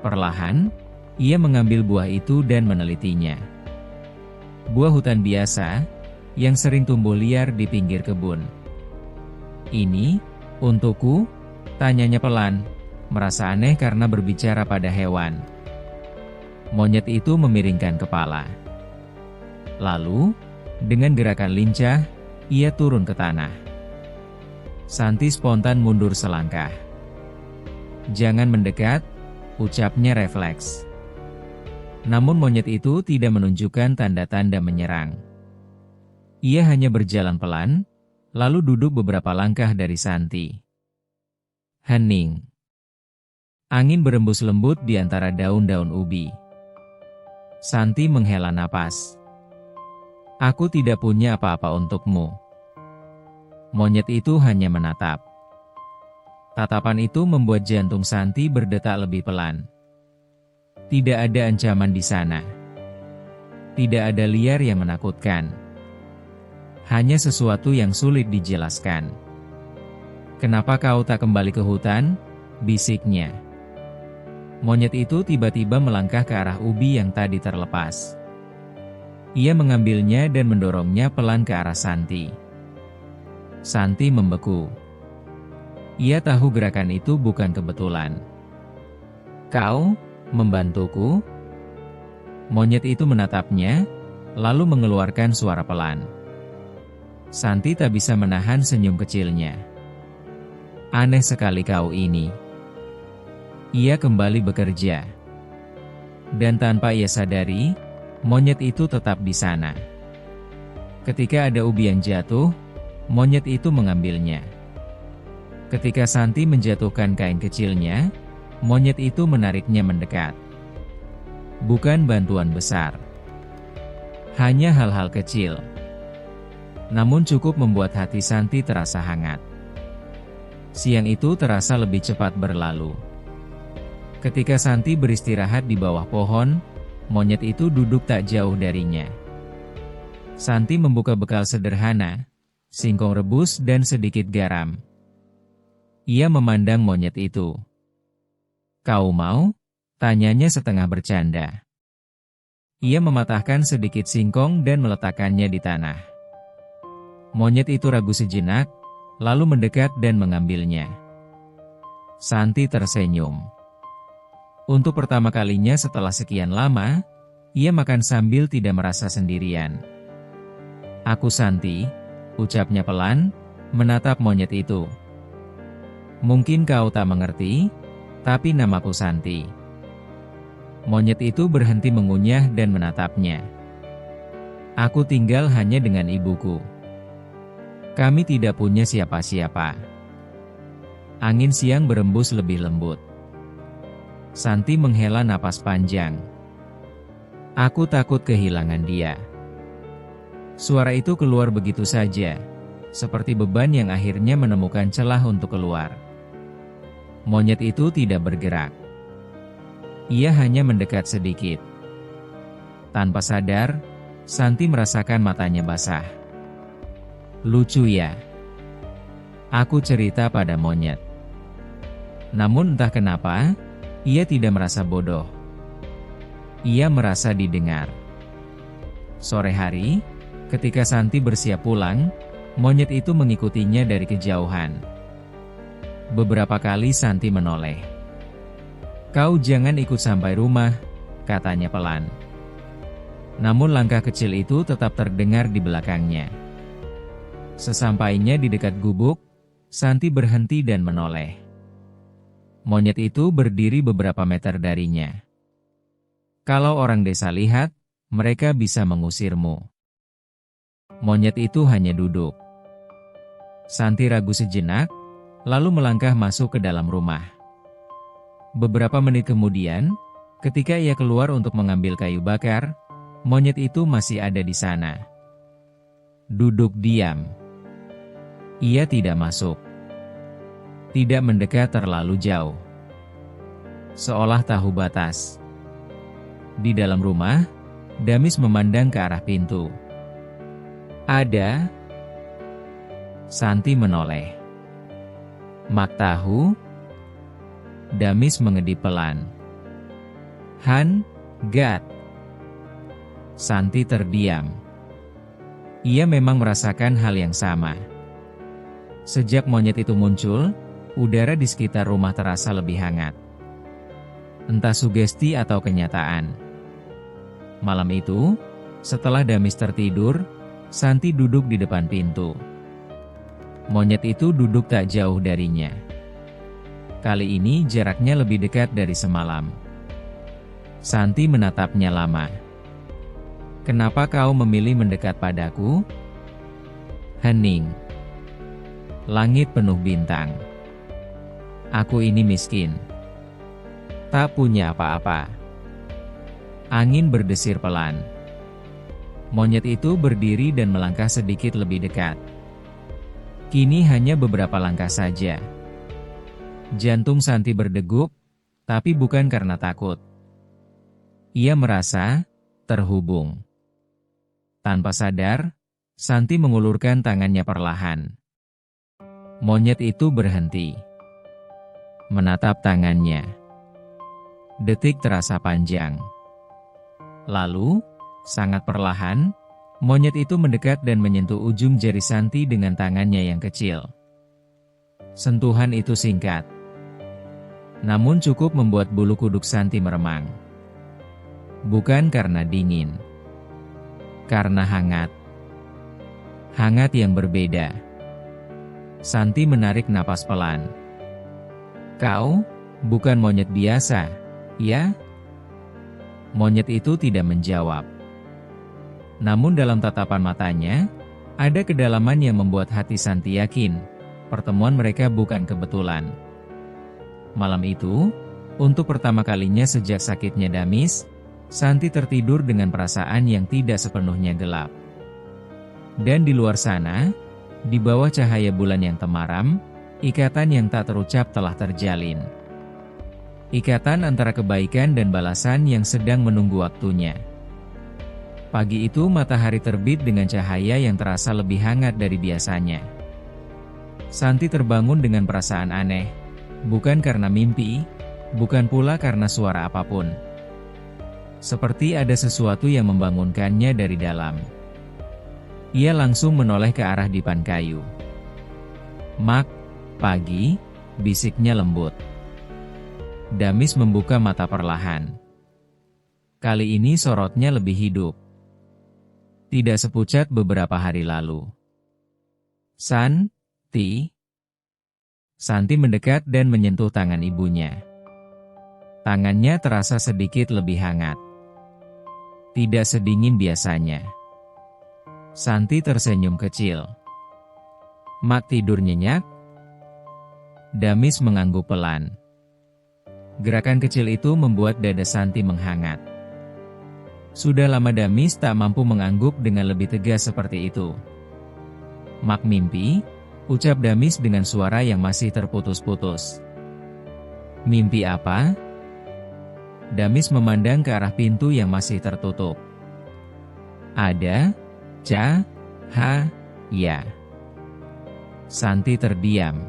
Perlahan, ia mengambil buah itu dan menelitinya. Buah hutan biasa, yang sering tumbuh liar di pinggir kebun. "Ini, untukku?" tanyanya pelan, merasa aneh karena berbicara pada hewan. Monyet itu memiringkan kepala. Lalu, dengan gerakan lincah, ia turun ke tanah. Santi spontan mundur selangkah. "Jangan mendekat," ucapnya refleks. Namun monyet itu tidak menunjukkan tanda-tanda menyerang. Ia hanya berjalan pelan, lalu duduk beberapa langkah dari Santi. Hening. Angin berembus lembut di antara daun-daun ubi. Santi menghela napas. "Aku tidak punya apa-apa untukmu." Monyet itu hanya menatap. Tatapan itu membuat jantung Santi berdetak lebih pelan. Tidak ada ancaman di sana. Tidak ada liar yang menakutkan. Hanya sesuatu yang sulit dijelaskan. "Kenapa kau tak kembali ke hutan?" bisiknya. Monyet itu tiba-tiba melangkah ke arah ubi yang tadi terlepas. Ia mengambilnya dan mendorongnya pelan ke arah Santi. Santi membeku. Ia tahu gerakan itu bukan kebetulan. Kau membantuku? Monyet itu menatapnya, lalu mengeluarkan suara pelan. Santi tak bisa menahan senyum kecilnya. Aneh sekali kau ini. Ia kembali bekerja. Dan tanpa ia sadari, monyet itu tetap di sana. Ketika ada ubi yang jatuh, monyet itu mengambilnya. Ketika Santi menjatuhkan kain kecilnya, monyet itu menariknya mendekat. Bukan bantuan besar. Hanya hal-hal kecil. Namun cukup membuat hati Santi terasa hangat. Siang itu terasa lebih cepat berlalu. Ketika Santi beristirahat di bawah pohon, monyet itu duduk tak jauh darinya. Santi membuka bekal sederhana, singkong rebus dan sedikit garam. Ia memandang monyet itu. Kau mau? Tanyanya setengah bercanda. Ia mematahkan sedikit singkong dan meletakkannya di tanah. Monyet itu ragu sejenak, lalu mendekat dan mengambilnya. Santi tersenyum. Untuk pertama kalinya setelah sekian lama, ia makan sambil tidak merasa sendirian. Aku Santi, ucapnya pelan, menatap monyet itu. Mungkin kau tak mengerti, tapi namaku Santi. Monyet itu berhenti mengunyah dan menatapnya. Aku tinggal hanya dengan ibuku. Kami tidak punya siapa-siapa. Angin siang berembus lebih lembut. Santi menghela napas panjang. Aku takut kehilangan dia. Suara itu keluar begitu saja, seperti beban yang akhirnya menemukan celah untuk keluar. Monyet itu tidak bergerak. Ia hanya mendekat sedikit. Tanpa sadar, Santi merasakan matanya basah. Lucu ya. Aku cerita pada monyet. Namun entah kenapa, ia tidak merasa bodoh. Ia merasa didengar. Sore hari, ketika Santi bersiap pulang, monyet itu mengikutinya dari kejauhan. Beberapa kali Santi menoleh. Kau jangan ikut sampai rumah, katanya pelan. Namun langkah kecil itu tetap terdengar di belakangnya. Sesampainya di dekat gubuk, Santi berhenti dan menoleh. Monyet itu berdiri beberapa meter darinya. Kalau orang desa lihat, mereka bisa mengusirmu. Monyet itu hanya duduk. Santi ragu sejenak, lalu melangkah masuk ke dalam rumah. Beberapa menit kemudian, ketika ia keluar untuk mengambil kayu bakar, monyet itu masih ada di sana. Duduk diam. Ia tidak masuk. Tidak mendekat terlalu jauh. Seolah tahu batas. Di dalam rumah, Damis memandang ke arah pintu. Ada? Santi menoleh. Mak tahu? Damis mengedip pelan. Han, Gat. Santi terdiam. Ia memang merasakan hal yang sama. Sejak monyet itu muncul, udara di sekitar rumah terasa lebih hangat. Entah sugesti atau kenyataan. Malam itu, setelah Damis tertidur, Santi duduk di depan pintu. Monyet itu duduk tak jauh darinya. Kali ini jaraknya lebih dekat dari semalam. Santi menatapnya lama. Kenapa kau memilih mendekat padaku? Hening. Langit penuh bintang. Aku ini miskin. Tak punya apa-apa. Angin berdesir pelan. Monyet itu berdiri dan melangkah sedikit lebih dekat. Kini hanya beberapa langkah saja. Jantung Santi berdegup, tapi bukan karena takut. Ia merasa terhubung. Tanpa sadar, Santi mengulurkan tangannya perlahan. Monyet itu berhenti. Menatap tangannya. Detik terasa panjang. Lalu, sangat perlahan, monyet itu mendekat dan menyentuh ujung jari Santi dengan tangannya yang kecil. Sentuhan itu singkat. namun cukup membuat bulu kuduk Santi meremang. Bukan karena dingin, karena hangat. Hangat yang berbeda. Santi menarik napas pelan. "Kau, bukan monyet biasa, ya?" Monyet itu tidak menjawab. Namun dalam tatapan matanya, ada kedalaman yang membuat hati Santi yakin, pertemuan mereka bukan kebetulan. Malam itu, untuk pertama kalinya sejak sakitnya Damis, Santi tertidur dengan perasaan yang tidak sepenuhnya gelap. Dan di luar sana, di bawah cahaya bulan yang temaram, ikatan yang tak terucap telah terjalin. Ikatan antara kebaikan dan balasan yang sedang menunggu waktunya. Pagi itu matahari terbit dengan cahaya yang terasa lebih hangat dari biasanya. Santi terbangun dengan perasaan aneh, bukan karena mimpi, bukan pula karena suara apapun. Seperti ada sesuatu yang membangunkannya dari dalam. Ia langsung menoleh ke arah dipan kayu. "Mak, pagi," bisiknya lembut. Damis membuka mata perlahan. Kali ini sorotnya lebih hidup. Tidak sepucat beberapa hari lalu. "Santi." Santi mendekat dan menyentuh tangan ibunya. Tangannya terasa sedikit lebih hangat. Tidak sedingin biasanya. Santi tersenyum kecil. "Mak tidur nyenyak?" Damis mengangguk pelan. Gerakan kecil itu membuat dada Santi menghangat. Sudah lama Damis tak mampu mengangguk dengan lebih tegas seperti itu. "Mak mimpi?" ucap Damis dengan suara yang masih terputus-putus. "Mimpi apa?" Damis memandang ke arah pintu yang masih tertutup. "Ada cahaya." Santi terdiam.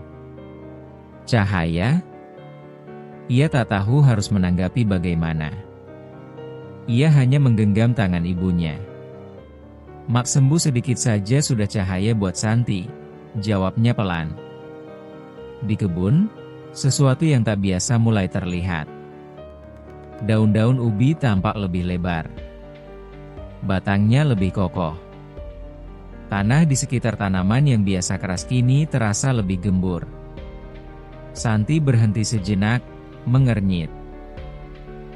"Cahaya?" Ia tak tahu harus menanggapi bagaimana. Ia hanya menggenggam tangan ibunya. "Mak sembuh sedikit saja sudah cahaya buat Santi," jawabnya pelan. Di kebun, sesuatu yang tak biasa mulai terlihat. Daun-daun ubi tampak lebih lebar. Batangnya lebih kokoh. Tanah di sekitar tanaman yang biasa keras kini terasa lebih gembur. Santi berhenti sejenak, mengernyit.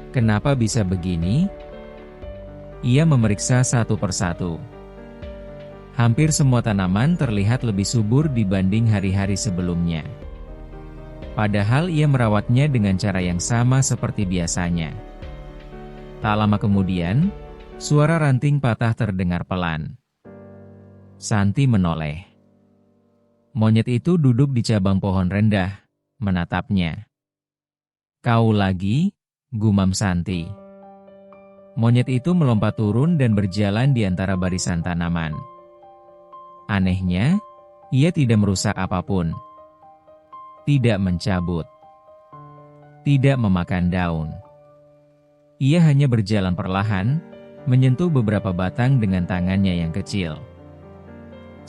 Kenapa bisa begini? Ia memeriksa satu persatu. Hampir semua tanaman terlihat lebih subur dibanding hari-hari sebelumnya. Padahal ia merawatnya dengan cara yang sama seperti biasanya. Tak lama kemudian, suara ranting patah terdengar pelan. Santi menoleh. Monyet itu duduk di cabang pohon rendah, menatapnya. "Kau lagi?" gumam Santi. Monyet itu melompat turun dan berjalan di antara barisan tanaman. Anehnya, ia tidak merusak apapun. Tidak mencabut. Tidak memakan daun. Ia hanya berjalan perlahan, menyentuh beberapa batang dengan tangannya yang kecil.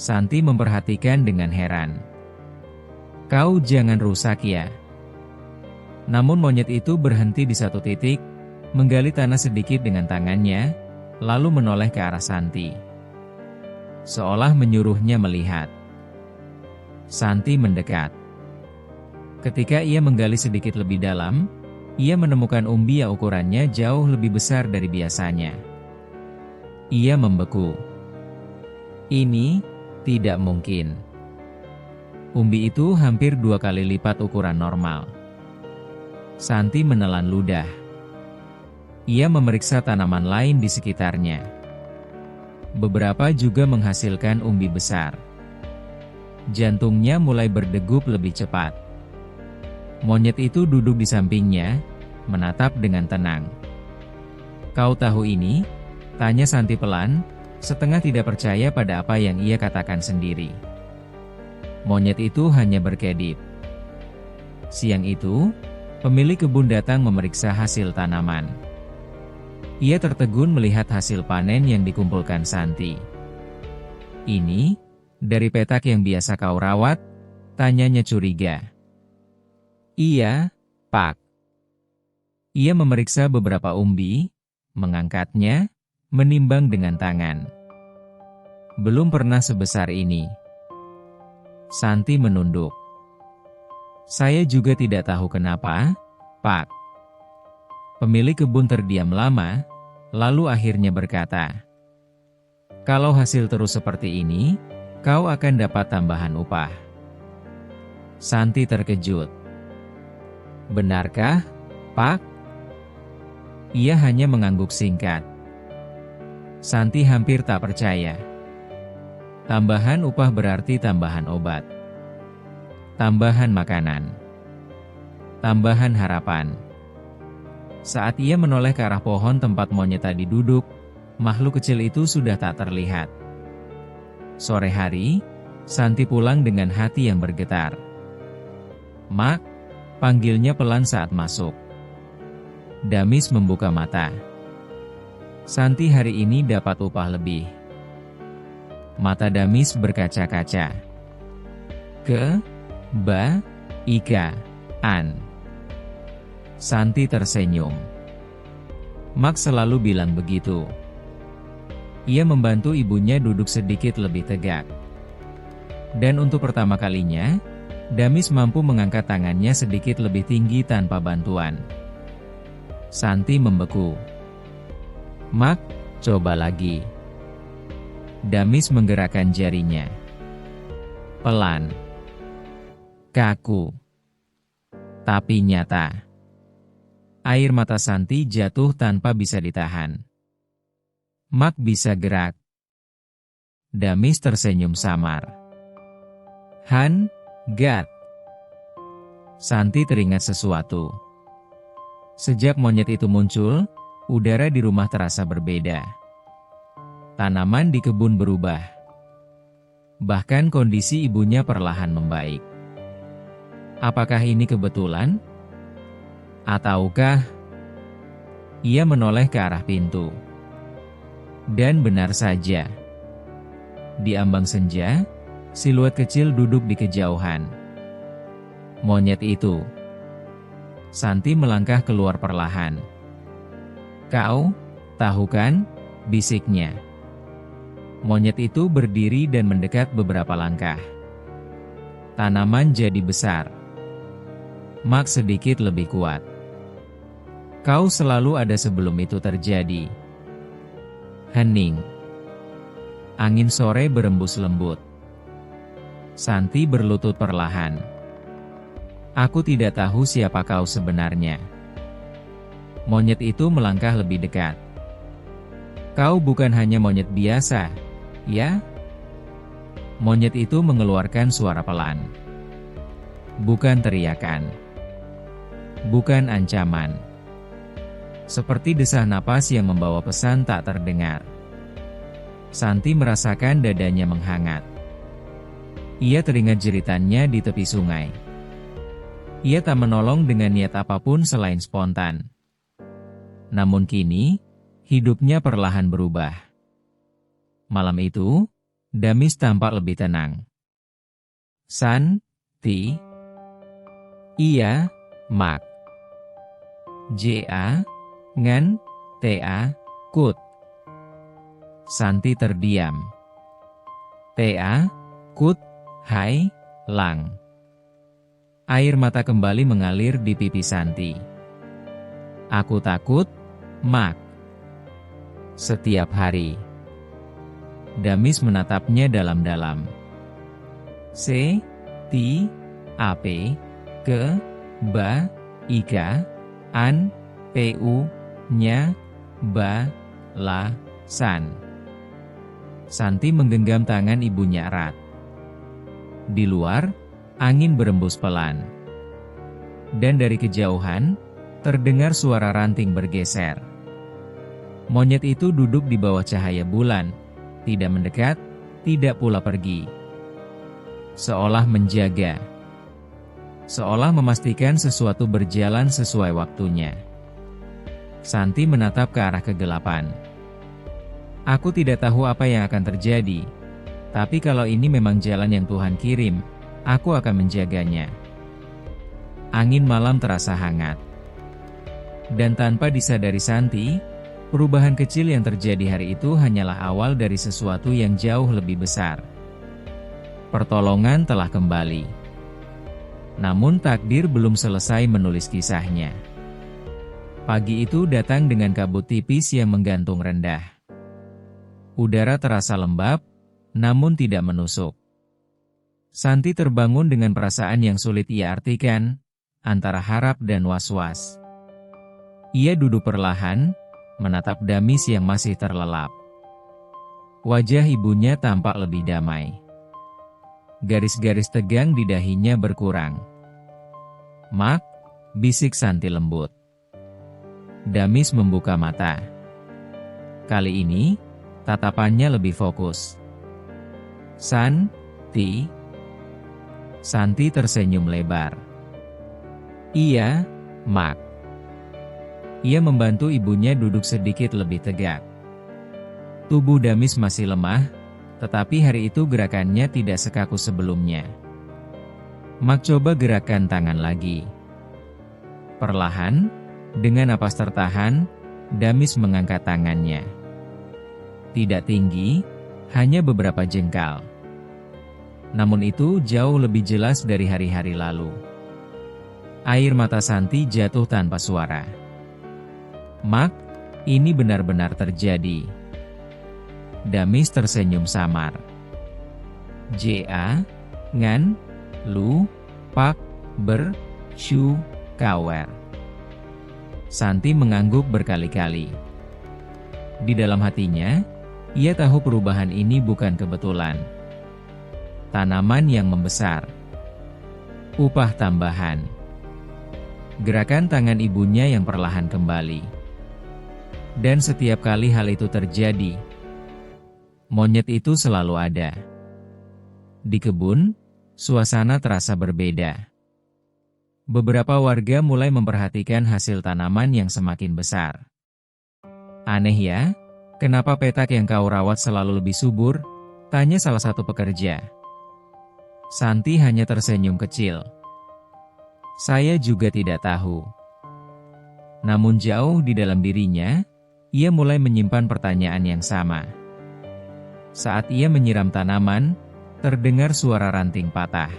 Santi memperhatikan dengan heran. "Kau jangan rusak ya." Namun monyet itu berhenti di satu titik, menggali tanah sedikit dengan tangannya, lalu menoleh ke arah Santi. Seolah menyuruhnya melihat. Santi mendekat. Ketika ia menggali sedikit lebih dalam, ia menemukan umbi yang ukurannya jauh lebih besar dari biasanya. Ia membeku. Ini tidak mungkin. Umbi itu hampir 2 kali lipat ukuran normal. Santi menelan ludah. Ia memeriksa tanaman lain di sekitarnya. Beberapa juga menghasilkan umbi besar. Jantungnya mulai berdegup lebih cepat. Monyet itu duduk di sampingnya, menatap dengan tenang. "Kau tahu ini?" tanya Santi pelan, setengah tidak percaya pada apa yang ia katakan sendiri. Monyet itu hanya berkedip. Siang itu, pemilik kebun datang memeriksa hasil tanaman. Ia tertegun melihat hasil panen yang dikumpulkan Santi. "Ini, dari petak yang biasa kau rawat?" tanyanya curiga. "Iya, Pak. Ia memeriksa beberapa umbi, mengangkatnya, menimbang dengan tangan. Belum pernah sebesar ini. Santi menunduk. Saya juga tidak tahu kenapa, Pak. Pemilik kebun terdiam lama, lalu akhirnya berkata, kalau hasil terus seperti ini, kau akan dapat tambahan upah. Santi terkejut. Benarkah, Pak? Ia hanya mengangguk singkat. Santi hampir tak percaya. Tambahan upah berarti tambahan obat. Tambahan makanan. Tambahan harapan. Saat ia menoleh ke arah pohon tempat monyet tadi duduk, makhluk kecil itu sudah tak terlihat. Sore hari, Santi pulang dengan hati yang bergetar. Mak, panggilnya pelan saat masuk. Damis membuka mata. Santi hari ini dapat upah lebih. Mata Damis berkaca-kaca. An. Santi tersenyum. Mak selalu bilang begitu. Ia membantu ibunya duduk sedikit lebih tegak. Dan untuk pertama kalinya, Damis mampu mengangkat tangannya sedikit lebih tinggi tanpa bantuan. Santi membeku. Mak, coba lagi. Damis menggerakkan jarinya. Pelan. Kaku. Tapi nyata. Air mata Santi jatuh tanpa bisa ditahan. Mak bisa gerak. Damis tersenyum samar. Gat. Santi teringat sesuatu. Sejak monyet itu muncul, udara di rumah terasa berbeda. Tanaman di kebun berubah. Bahkan kondisi ibunya perlahan membaik. Apakah ini kebetulan? Ataukah? Ia menoleh ke arah pintu. Dan benar saja. Di ambang senja, siluet kecil duduk di kejauhan. Monyet itu. Santi melangkah keluar perlahan. Kau, tahu kan? Bisiknya. Monyet itu berdiri dan mendekat beberapa langkah. Tanaman jadi besar. Mak sedikit lebih kuat. Kau selalu ada sebelum itu terjadi. Hening. Angin sore berembus lembut. Santi berlutut perlahan. Aku tidak tahu siapa kau sebenarnya. Monyet itu melangkah lebih dekat. Kau bukan hanya monyet biasa, ya? Monyet itu mengeluarkan suara pelan. Bukan teriakan. Bukan ancaman. Seperti desah napas yang membawa pesan tak terdengar. Santi merasakan dadanya menghangat. Ia teringat jeritannya di tepi sungai. Ia tak menolong dengan niat apapun selain spontan. Namun kini, hidupnya perlahan berubah. Malam itu, Damis tampak lebih tenang. Santi. Iya, Mak. Kut. Santi terdiam. Kut, hai, lang. Air mata kembali mengalir di pipi Santi. Aku takut, Mak. Setiap hari. Damis menatapnya dalam-dalam. San. Santi menggenggam tangan ibunya erat. Di luar, angin berembus pelan. Dan dari kejauhan, terdengar suara ranting bergeser. Monyet itu duduk di bawah cahaya bulan, tidak mendekat, tidak pula pergi. Seolah menjaga. Seolah memastikan sesuatu berjalan sesuai waktunya. Santi menatap ke arah kegelapan. Aku tidak tahu apa yang akan terjadi, tapi kalau ini memang jalan yang Tuhan kirim, aku akan menjaganya. Angin malam terasa hangat. Dan tanpa disadari Santi, perubahan kecil yang terjadi hari itu hanyalah awal dari sesuatu yang jauh lebih besar. Pertolongan telah kembali. Namun takdir belum selesai menulis kisahnya. Pagi itu datang dengan kabut tipis yang menggantung rendah. Udara terasa lembab, namun tidak menusuk. Santi terbangun dengan perasaan yang sulit ia artikan, antara harap dan was-was. Ia duduk perlahan, menatap Damis yang masih terlelap. Wajah ibunya tampak lebih damai. Garis-garis tegang di dahinya berkurang. "Mak," bisik Santi lembut. Damis membuka mata. Kali ini, tatapannya lebih fokus. "Santi?" Santi tersenyum lebar. "Iya, Mak." Ia membantu ibunya duduk sedikit lebih tegak. Tubuh Damis masih lemah, tetapi hari itu gerakannya tidak sekaku sebelumnya. "Mak, coba gerakkan tangan lagi." Perlahan, dengan napas tertahan, Damis mengangkat tangannya. Tidak tinggi, hanya beberapa jengkal. Namun itu jauh lebih jelas dari hari-hari lalu. Air mata Santi jatuh tanpa suara. "Mak, ini benar-benar terjadi." Damis tersenyum samar. "Jangan lupa bersyukur." Santi mengangguk berkali-kali. Di dalam hatinya, ia tahu perubahan ini bukan kebetulan. Tanaman yang membesar. Upah tambahan. Gerakan tangan ibunya yang perlahan kembali. Dan setiap kali hal itu terjadi, monyet itu selalu ada. Di kebun, suasana terasa berbeda. Beberapa warga mulai memperhatikan hasil tanaman yang semakin besar. "Aneh ya, kenapa petak yang kau rawat selalu lebih subur?" tanya salah satu pekerja. Santi hanya tersenyum kecil. "Saya juga tidak tahu." Namun jauh di dalam dirinya, ia mulai menyimpan pertanyaan yang sama. Saat ia menyiram tanaman, terdengar suara ranting patah.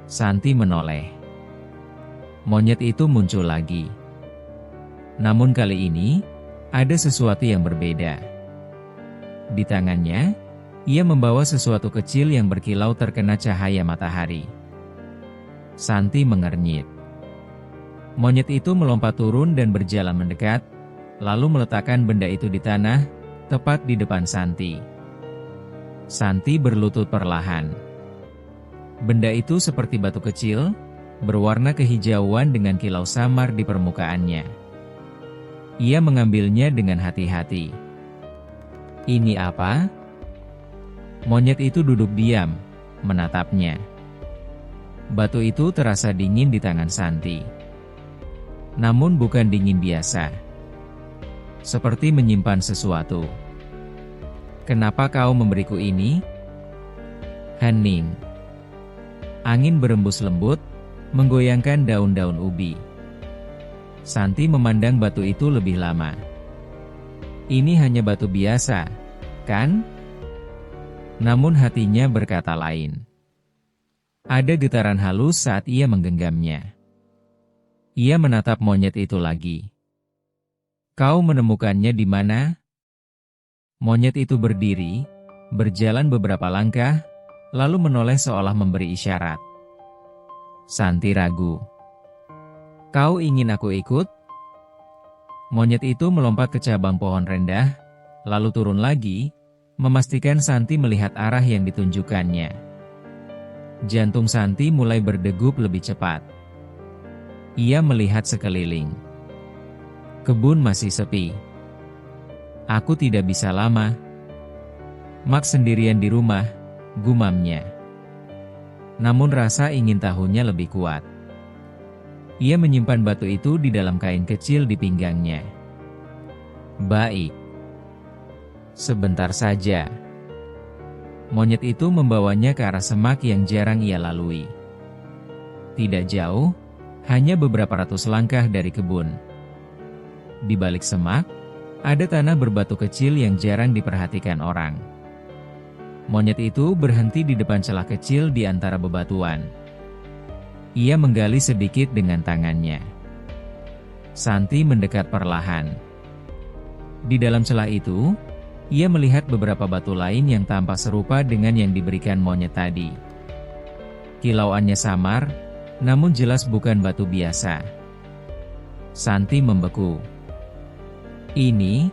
Santi menoleh. Monyet itu muncul lagi. Namun kali ini, ada sesuatu yang berbeda. Di tangannya, ia membawa sesuatu kecil yang berkilau terkena cahaya matahari. Santi mengernyit. Monyet itu melompat turun dan berjalan mendekat, lalu meletakkan benda itu di tanah, tepat di depan Santi. Santi berlutut perlahan. Benda itu seperti batu kecil, berwarna kehijauan dengan kilau samar di permukaannya. Ia mengambilnya dengan hati-hati. "Ini apa?" Monyet itu duduk diam, menatapnya. Batu itu terasa dingin di tangan Santi. Namun bukan dingin biasa. Seperti menyimpan sesuatu. "Kenapa kau memberiku ini?" Hening. Angin berembus lembut, menggoyangkan daun-daun ubi. Santi memandang batu itu lebih lama. "Ini hanya batu biasa, kan?" Namun hatinya berkata lain. Ada getaran halus saat ia menggenggamnya. Ia menatap monyet itu lagi. "Kau menemukannya di mana?" Monyet itu berdiri, berjalan beberapa langkah, lalu menoleh seolah memberi isyarat. Santi ragu. "Kau ingin aku ikut?" Monyet itu melompat ke cabang pohon rendah, lalu turun lagi, memastikan Santi melihat arah yang ditunjukkannya. Jantung Santi mulai berdegup lebih cepat. Ia melihat sekeliling. Kebun masih sepi. "Aku tidak bisa lama. Mak sendirian di rumah," gumamnya. Namun rasa ingin tahunya lebih kuat. Ia menyimpan batu itu di dalam kain kecil di pinggangnya. "Baik. Sebentar saja." Monyet itu membawanya ke arah semak yang jarang ia lalui. Tidak jauh, hanya beberapa ratus langkah dari kebun. Di balik semak, ada tanah berbatu kecil yang jarang diperhatikan orang. Monyet itu berhenti di depan celah kecil di antara bebatuan. Ia menggali sedikit dengan tangannya. Santi mendekat perlahan. Di dalam celah itu, ia melihat beberapa batu lain yang tampak serupa dengan yang diberikan monyet tadi. Kilauannya samar, namun jelas bukan batu biasa. Santi membeku. Ini?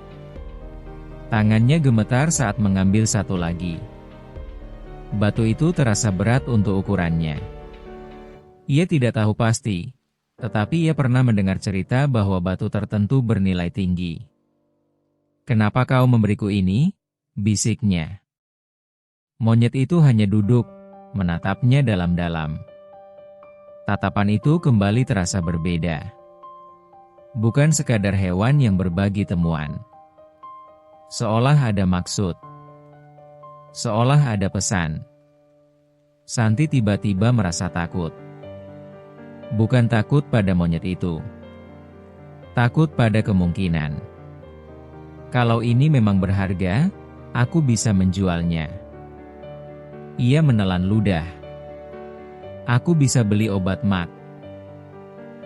Tangannya gemetar saat mengambil satu lagi. Batu itu terasa berat untuk ukurannya. Ia tidak tahu pasti, tetapi ia pernah mendengar cerita bahwa batu tertentu bernilai tinggi. "Kenapa kau memberiku ini?" bisiknya. Monyet itu hanya duduk, menatapnya dalam-dalam. Tatapan itu kembali terasa berbeda. Bukan sekadar hewan yang berbagi temuan. Seolah ada maksud. Seolah ada pesan. Santi tiba-tiba merasa takut. Bukan takut pada monyet itu. Takut pada kemungkinan. Kalau ini memang berharga, aku bisa menjualnya. Ia menelan ludah. Aku bisa beli obat mak.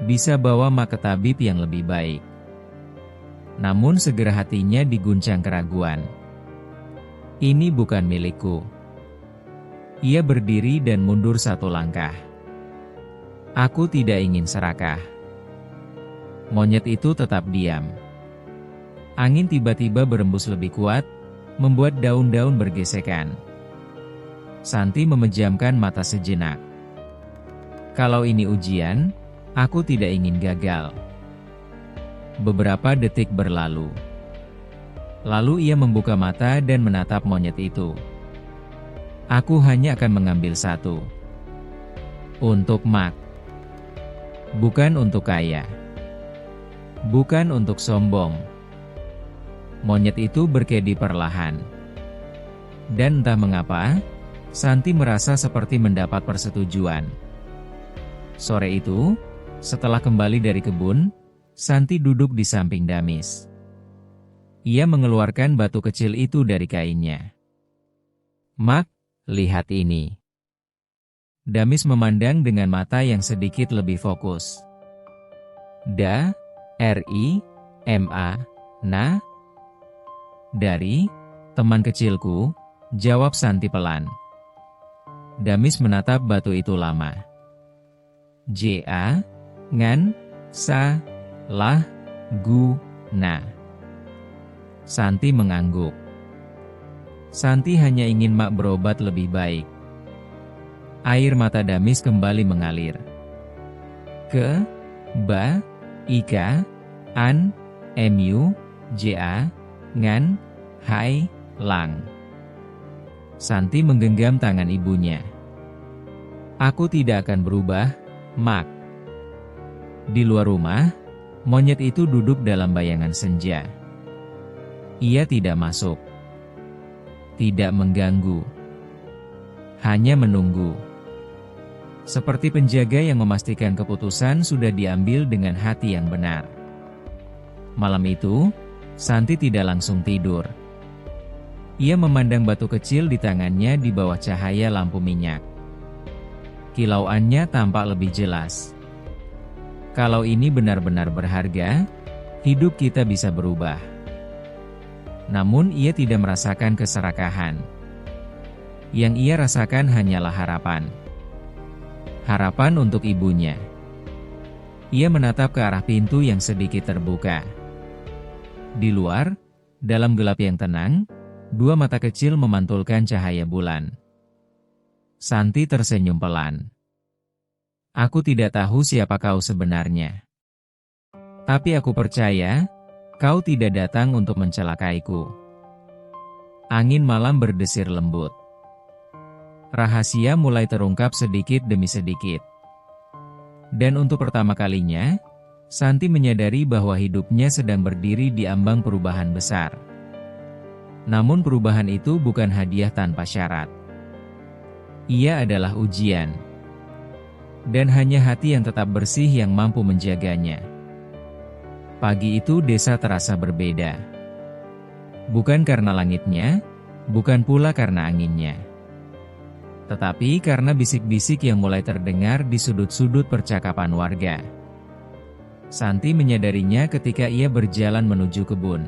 Bisa bawa mak ke tabib yang lebih baik. Namun segera hatinya diguncang keraguan. Ini bukan milikku. Ia berdiri dan mundur satu langkah. Aku tidak ingin serakah. Monyet itu tetap diam. Angin tiba-tiba berembus lebih kuat, membuat daun-daun bergesekan. Santi memejamkan mata sejenak. Kalau ini ujian, aku tidak ingin gagal. Beberapa detik berlalu. Lalu ia membuka mata dan menatap monyet itu. Aku hanya akan mengambil satu. Untuk mak. Bukan untuk kaya. Bukan untuk sombong. Monyet itu berkedi perlahan. Dan entah mengapa, Santi merasa seperti mendapat persetujuan. Sore itu, setelah kembali dari kebun, Santi duduk di samping Damis. Ia mengeluarkan batu kecil itu dari kainnya. Mak, lihat ini. Damis memandang dengan mata yang sedikit lebih fokus. R-I-M-A, nah? Dari, teman kecilku, jawab Santi pelan. Damis menatap batu itu lama. J-A, ngan, sa, lah, gu, na. Santi mengangguk. Santi hanya ingin mak berobat lebih baik. Air mata Damis kembali mengalir. Ke, ba, ika, an, mu, ja, ngan, hai, lang. Santi menggenggam tangan ibunya. Aku tidak akan berubah, Mak. Di luar rumah, monyet itu duduk dalam bayangan senja. Ia tidak masuk. Tidak mengganggu. Hanya menunggu. Seperti penjaga yang memastikan keputusan sudah diambil dengan hati yang benar. Malam itu, Santi tidak langsung tidur. Ia memandang batu kecil di tangannya di bawah cahaya lampu minyak. Kilauannya tampak lebih jelas. Kalau ini benar-benar berharga, hidup kita bisa berubah. Namun ia tidak merasakan keserakahan. Yang ia rasakan hanyalah harapan. Harapan untuk ibunya. Ia menatap ke arah pintu yang sedikit terbuka. Di luar, dalam gelap yang tenang, dua mata kecil memantulkan cahaya bulan. Santi tersenyum pelan. Aku tidak tahu siapa kau sebenarnya. Tapi aku percaya, kau tidak datang untuk mencelakaiku. Angin malam berdesir lembut. Rahasia mulai terungkap sedikit demi sedikit. Dan untuk pertama kalinya, Santi menyadari bahwa hidupnya sedang berdiri di ambang perubahan besar. Namun perubahan itu bukan hadiah tanpa syarat. Ia adalah ujian. Dan hanya hati yang tetap bersih yang mampu menjaganya. Pagi itu desa terasa berbeda. Bukan karena langitnya, bukan pula karena anginnya. Tetapi karena bisik-bisik yang mulai terdengar di sudut-sudut percakapan warga. Santi menyadarinya ketika ia berjalan menuju kebun.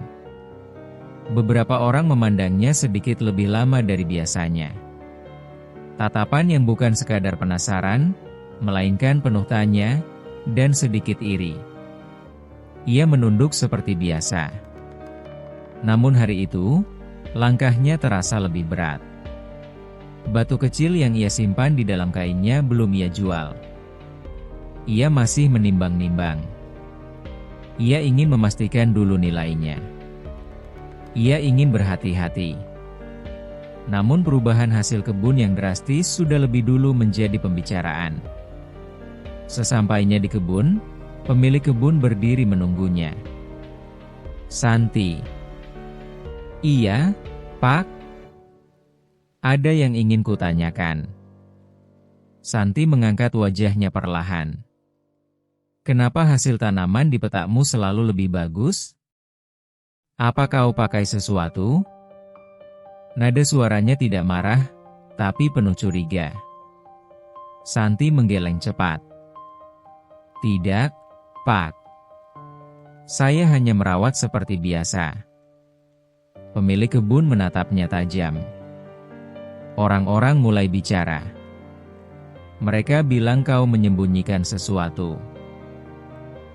Beberapa orang memandangnya sedikit lebih lama dari biasanya. Tatapan yang bukan sekadar penasaran, melainkan penuh tanya, dan sedikit iri. Ia menunduk seperti biasa. Namun hari itu, langkahnya terasa lebih berat. Batu kecil yang ia simpan di dalam kainnya belum ia jual. Ia masih menimbang-nimbang. Ia ingin memastikan dulu nilainya. Ia ingin berhati-hati. Namun perubahan hasil kebun yang drastis sudah lebih dulu menjadi pembicaraan. Sesampainya di kebun, pemilik kebun berdiri menunggunya. "Santi." "Iya, Pak. Ada yang ingin kutanyakan." Santi mengangkat wajahnya perlahan. "Kenapa hasil tanaman di petakmu selalu lebih bagus? Apa kau pakai sesuatu?" Nada suaranya tidak marah, tapi penuh curiga. Santi menggeleng cepat. "Tidak, Pak. Saya hanya merawat seperti biasa." Pemilik kebun menatapnya tajam. Orang-orang mulai bicara. Mereka bilang kau menyembunyikan sesuatu.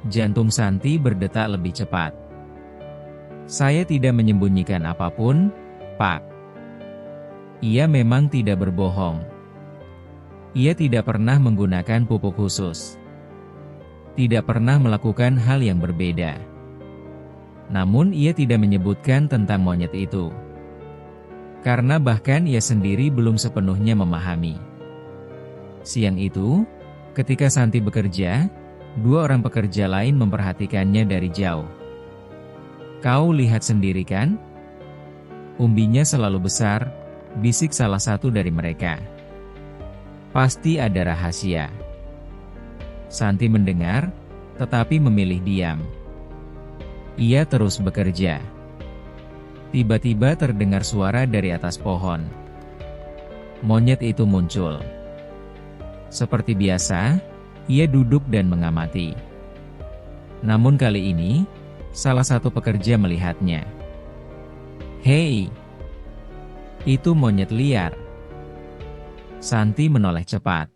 Jantung Santi berdetak lebih cepat. "Saya tidak menyembunyikan apapun, Pak." Ia memang tidak berbohong. Ia tidak pernah menggunakan pupuk khusus. Tidak pernah melakukan hal yang berbeda. Namun ia tidak menyebutkan tentang monyet itu. Karena bahkan ia sendiri belum sepenuhnya memahami. Siang itu, ketika Santi bekerja, dua orang pekerja lain memperhatikannya dari jauh. "Kau lihat sendiri kan? Umbinya selalu besar," bisik salah satu dari mereka. "Pasti ada rahasia." Santi mendengar, tetapi memilih diam. Ia terus bekerja. Tiba-tiba terdengar suara dari atas pohon. Monyet itu muncul. Seperti biasa, ia duduk dan mengamati. Namun kali ini, salah satu pekerja melihatnya. "Hei, itu monyet liar." Santi menoleh cepat.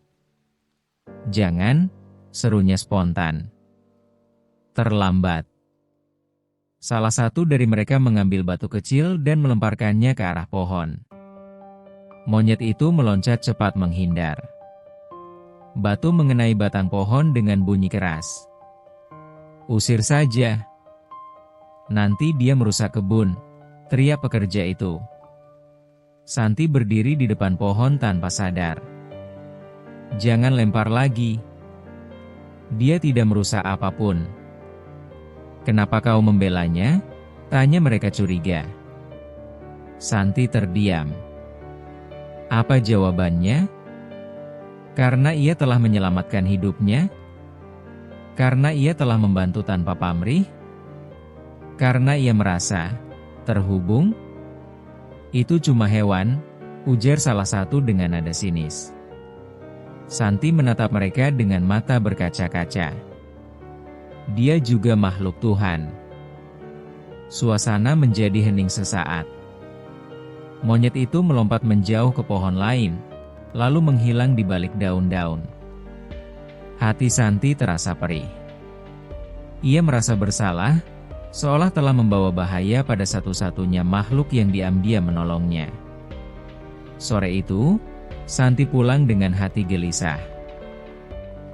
"Jangan," serunya spontan. "Terlambat." Salah satu dari mereka mengambil batu kecil dan melemparkannya ke arah pohon. Monyet itu meloncat cepat menghindar. Batu mengenai batang pohon dengan bunyi keras. "Usir saja. Nanti dia merusak kebun," teriak pekerja itu. Santi berdiri di depan pohon tanpa sadar. "Jangan lempar lagi. Dia tidak merusak apapun." "Kenapa kau membelanya?" tanya mereka curiga. Santi terdiam. Apa jawabannya? Karena ia telah menyelamatkan hidupnya? Karena ia telah membantu tanpa pamrih? Karena ia merasa terhubung? "Itu cuma hewan," ujar salah satu dengan nada sinis. Santi menatap mereka dengan mata berkaca-kaca. Dia juga makhluk Tuhan. Suasana menjadi hening sesaat. Monyet itu melompat menjauh ke pohon lain, lalu menghilang di balik daun-daun. Hati Santi terasa perih. Ia merasa bersalah, seolah telah membawa bahaya pada satu-satunya makhluk yang diam-diam menolongnya. Sore itu, Santi pulang dengan hati gelisah.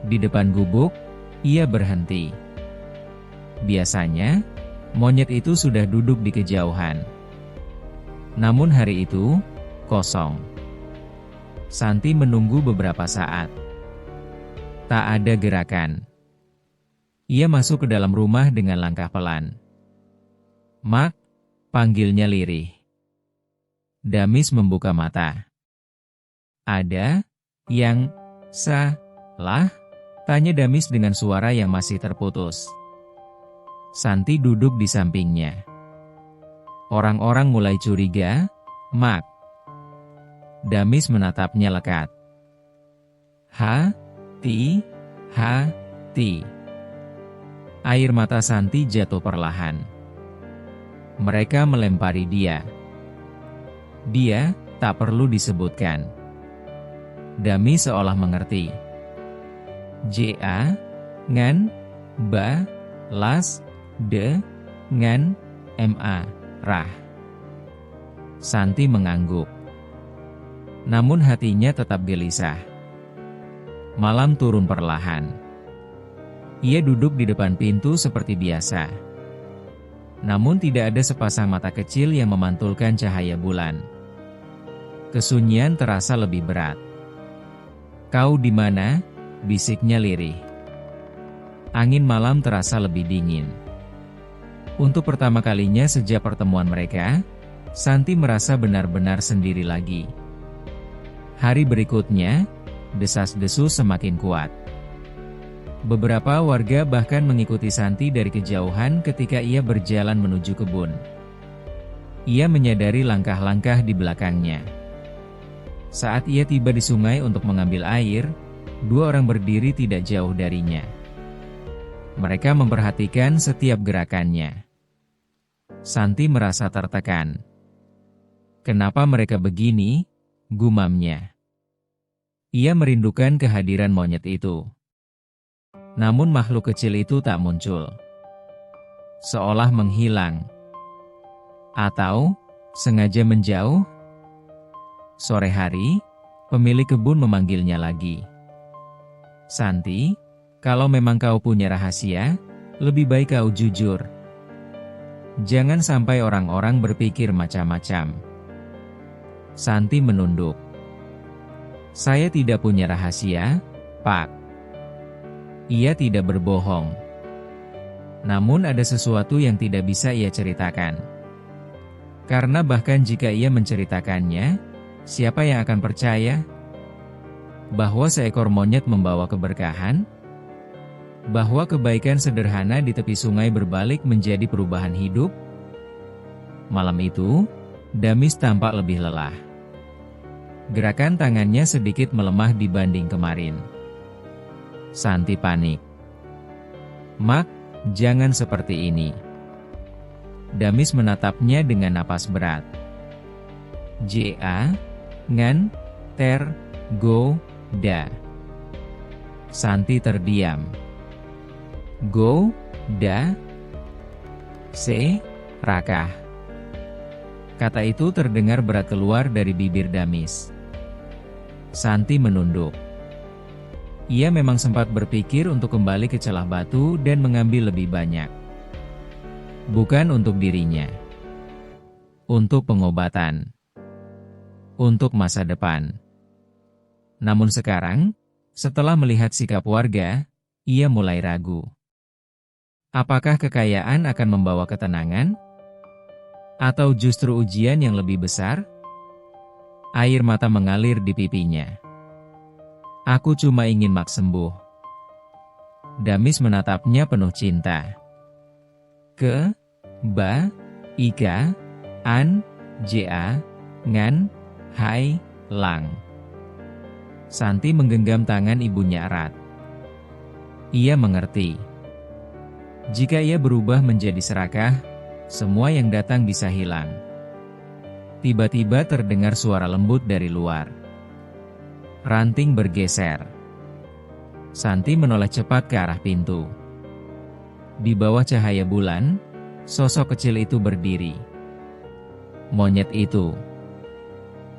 Di depan gubuk, ia berhenti. Biasanya, monyet itu sudah duduk di kejauhan. Namun hari itu, kosong. Santi menunggu beberapa saat. Tak ada gerakan. Ia masuk ke dalam rumah dengan langkah pelan. "Mak," panggilnya lirih. Damis membuka mata. "Ada yang salah?" Tanya Damis dengan suara yang masih terputus. Santi duduk di sampingnya. Orang-orang mulai curiga, Mak. Damis menatapnya lekat. Hati. Air mata Santi jatuh perlahan. Mereka melempari dia. Dia tak perlu disebutkan. Damis seolah mengerti. Jangan balas dengan marah. Santi mengangguk. Namun hatinya tetap gelisah. Malam turun perlahan. Ia duduk di depan pintu seperti biasa. Namun tidak ada sepasang mata kecil yang memantulkan cahaya bulan. Kesunyian terasa lebih berat. Kau di mana? Bisiknya lirih. Angin malam terasa lebih dingin. Untuk pertama kalinya sejak pertemuan mereka, Santi merasa benar-benar sendiri lagi. Hari berikutnya, desas-desus semakin kuat. Beberapa warga bahkan mengikuti Santi dari kejauhan ketika ia berjalan menuju kebun. Ia menyadari langkah-langkah di belakangnya. Saat ia tiba di sungai untuk mengambil air, dua orang berdiri tidak jauh darinya. Mereka memperhatikan setiap gerakannya. Santi merasa tertekan. Kenapa mereka begini? Gumamnya. Ia merindukan kehadiran monyet itu. Namun makhluk kecil itu tak muncul. Seolah menghilang. Atau sengaja menjauh? Sore hari, pemilik kebun memanggilnya lagi. Santi, kalau memang kau punya rahasia, lebih baik kau jujur. Jangan sampai orang-orang berpikir macam-macam. Santi menunduk. Saya tidak punya rahasia, Pak. Ia tidak berbohong. Namun ada sesuatu yang tidak bisa ia ceritakan. Karena bahkan jika ia menceritakannya, siapa yang akan percaya? Bahwa seekor monyet membawa keberkahan? Bahwa kebaikan sederhana di tepi sungai berbalik menjadi perubahan hidup? Malam itu, Damis tampak lebih lelah. Gerakan tangannya sedikit melemah dibanding kemarin. Santi panik. Mak, jangan seperti ini. Damis menatapnya dengan napas berat. Jangan tergoda. Santi terdiam. Goda? Serakah. Kata itu terdengar berat keluar dari bibir Damis. Santi menunduk. Ia memang sempat berpikir untuk kembali ke celah batu dan mengambil lebih banyak. Bukan untuk dirinya. Untuk pengobatan. Untuk masa depan. Namun sekarang, setelah melihat sikap warga, ia mulai ragu. Apakah kekayaan akan membawa ketenangan? Atau justru ujian yang lebih besar? Air mata mengalir di pipinya. Aku cuma ingin Mak sembuh. Damis menatapnya penuh cinta. Jangan hilang. Santi menggenggam tangan ibunya erat. Ia mengerti. Jika ia berubah menjadi serakah, semua yang datang bisa hilang. Tiba-tiba terdengar suara lembut dari luar. Ranting bergeser. Santi menoleh cepat ke arah pintu. Di bawah cahaya bulan, sosok kecil itu berdiri. Monyet itu.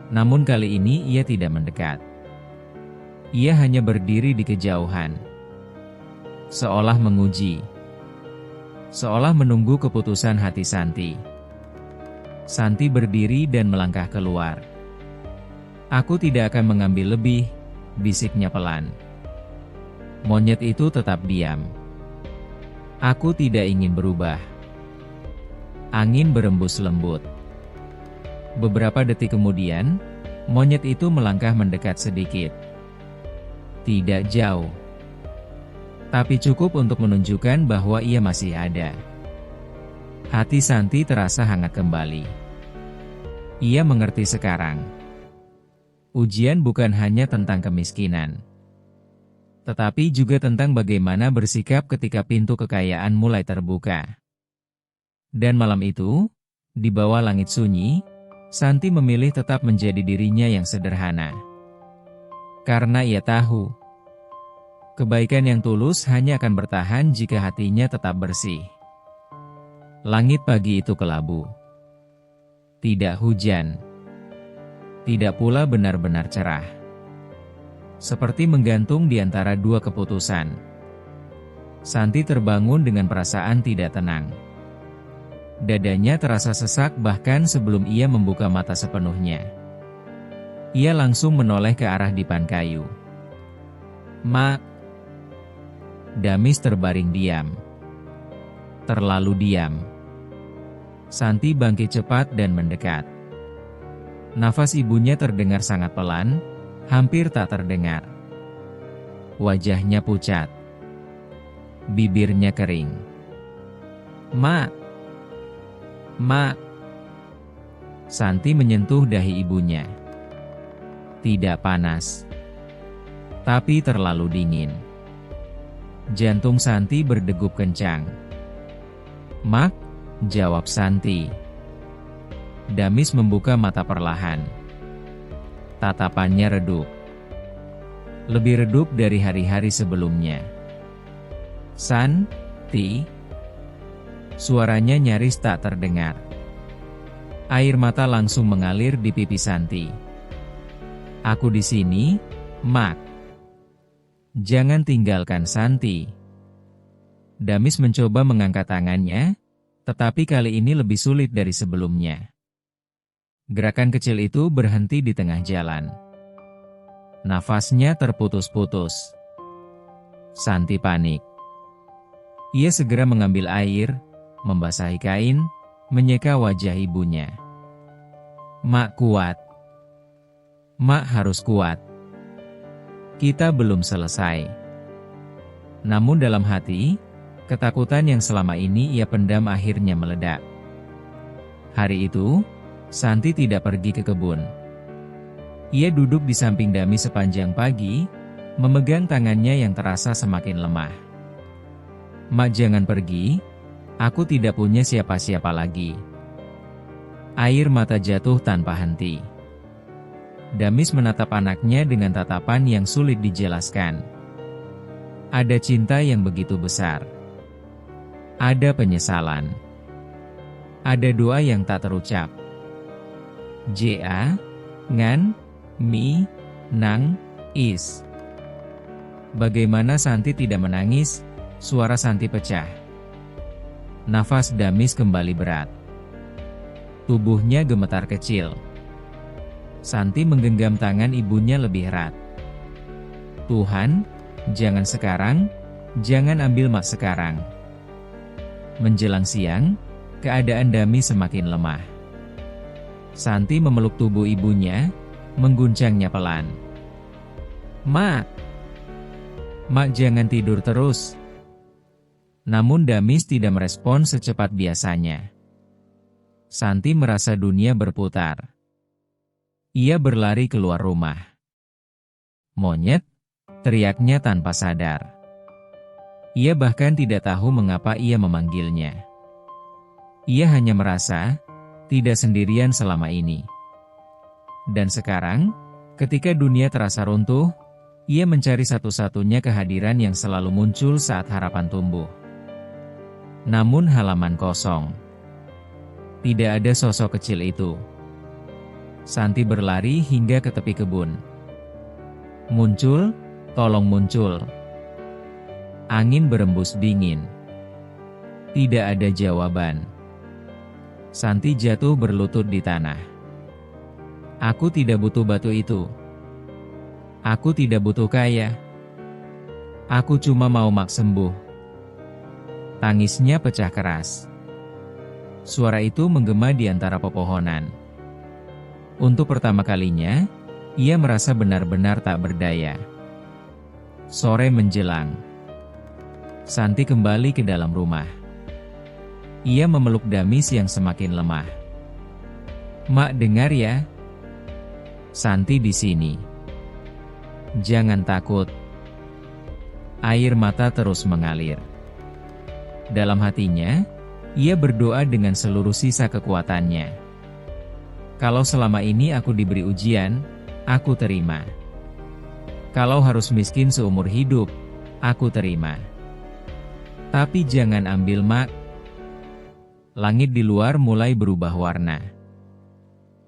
Namun kali ini ia tidak mendekat. Ia hanya berdiri di kejauhan. Seolah menguji. Seolah menunggu keputusan hati Santi. Santi berdiri dan melangkah keluar. Aku tidak akan mengambil lebih, bisiknya pelan. Monyet itu tetap diam. Aku tidak ingin berubah. Angin berembus lembut. Beberapa detik kemudian, monyet itu melangkah mendekat sedikit. Tidak jauh. tapi cukup untuk menunjukkan bahwa ia masih ada. Hati Santi terasa hangat kembali. Ia mengerti sekarang. Ujian bukan hanya tentang kemiskinan, tetapi juga tentang bagaimana bersikap ketika pintu kekayaan mulai terbuka. Dan malam itu, di bawah langit sunyi, Santi memilih tetap menjadi dirinya yang sederhana. Karena ia tahu, kebaikan yang tulus hanya akan bertahan jika hatinya tetap bersih. Langit pagi itu kelabu. Tidak hujan. Tidak pula benar-benar cerah. Seperti menggantung di antara dua keputusan. Santi terbangun dengan perasaan tidak tenang. Dadanya terasa sesak bahkan sebelum ia membuka mata sepenuhnya. Ia langsung menoleh ke arah dipan kayu. "Mak." Damis terbaring diam. Terlalu diam. Santi bangkit cepat dan mendekat. Nafas ibunya terdengar sangat pelan, hampir tak terdengar. Wajahnya pucat. Bibirnya kering. "Mak! Mak!" Santi menyentuh dahi ibunya. Tidak panas, tapi terlalu dingin. Jantung Santi berdegup kencang. "Mak," jawab Santi. Damis membuka mata perlahan. Tatapannya redup. Lebih redup dari hari-hari sebelumnya. "Santi?" Suaranya nyaris tak terdengar. Air mata langsung mengalir di pipi Santi. "Aku di sini, Mak. Jangan tinggalkan Santi." Damis mencoba mengangkat tangannya, tetapi kali ini lebih sulit dari sebelumnya. Gerakan kecil itu berhenti di tengah jalan. Nafasnya terputus-putus. Santi panik. Ia segera mengambil air, membasahi kain, menyeka wajah ibunya. "Mak kuat. Mak harus kuat. Kita belum selesai." Namun dalam hati, ketakutan yang selama ini ia pendam akhirnya meledak. Hari itu, Santi tidak pergi ke kebun. Ia duduk di samping Damis sepanjang pagi, memegang tangannya yang terasa semakin lemah. "Mak, jangan pergi. Aku tidak punya siapa-siapa lagi." Air mata jatuh tanpa henti. Damis menatap anaknya dengan tatapan yang sulit dijelaskan. Ada cinta yang begitu besar. Ada penyesalan. Ada doa yang tak terucap. Ja, ngan, mi, nang, is. Bagaimana Santi tidak menangis? Suara Santi pecah. Nafas Damis kembali berat. Tubuhnya gemetar kecil. Santi menggenggam tangan ibunya lebih erat. "Tuhan, jangan sekarang, jangan ambil Mak sekarang." Menjelang siang, keadaan Damis semakin lemah. Santi memeluk tubuh ibunya, mengguncangnya pelan. "Mak! Mak, jangan tidur terus." Namun Damis tidak merespon secepat biasanya. Santi merasa dunia berputar. Ia berlari keluar rumah. "Monyet!" teriaknya tanpa sadar. Ia bahkan tidak tahu mengapa ia memanggilnya. Ia hanya merasa tidak sendirian selama ini. Dan sekarang, ketika dunia terasa runtuh, ia mencari satu-satunya kehadiran yang selalu muncul saat harapan tumbuh. Namun halaman kosong. Tidak ada sosok kecil itu. Santi berlari hingga ke tepi kebun. "Muncul, tolong muncul." Angin berembus dingin. Tidak ada jawaban. Santi jatuh berlutut di tanah. "Aku tidak butuh batu itu. Aku tidak butuh kaya. Aku cuma mau Mak sembuh." Tangisnya pecah keras. Suara itu menggema di antara pepohonan. Untuk pertama kalinya, ia merasa benar-benar tak berdaya. Sore menjelang. Santi kembali ke dalam rumah. Ia memeluk Damis yang semakin lemah. "Mak, dengar ya. Santi di sini. Jangan takut." Air mata terus mengalir. Dalam hatinya, ia berdoa dengan seluruh sisa kekuatannya. "Kalau selama ini aku diberi ujian, aku terima. Kalau harus miskin seumur hidup, aku terima. Tapi jangan ambil Mak." Langit di luar mulai berubah warna.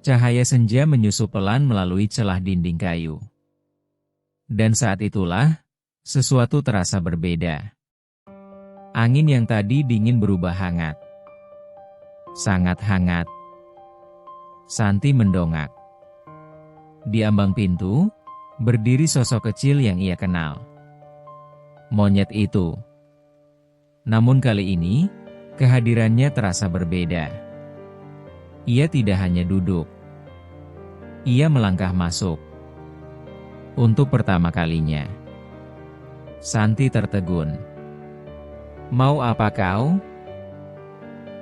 Cahaya senja menyusup pelan melalui celah dinding kayu. Dan saat itulah, sesuatu terasa berbeda. Angin yang tadi dingin berubah hangat. Sangat hangat. Santi mendongak. Di ambang pintu, berdiri sosok kecil yang ia kenal. Monyet itu. Namun kali ini, kehadirannya terasa berbeda. Ia tidak hanya duduk. Ia melangkah masuk. Untuk pertama kalinya, Santi tertegun. "Mau apa kau?"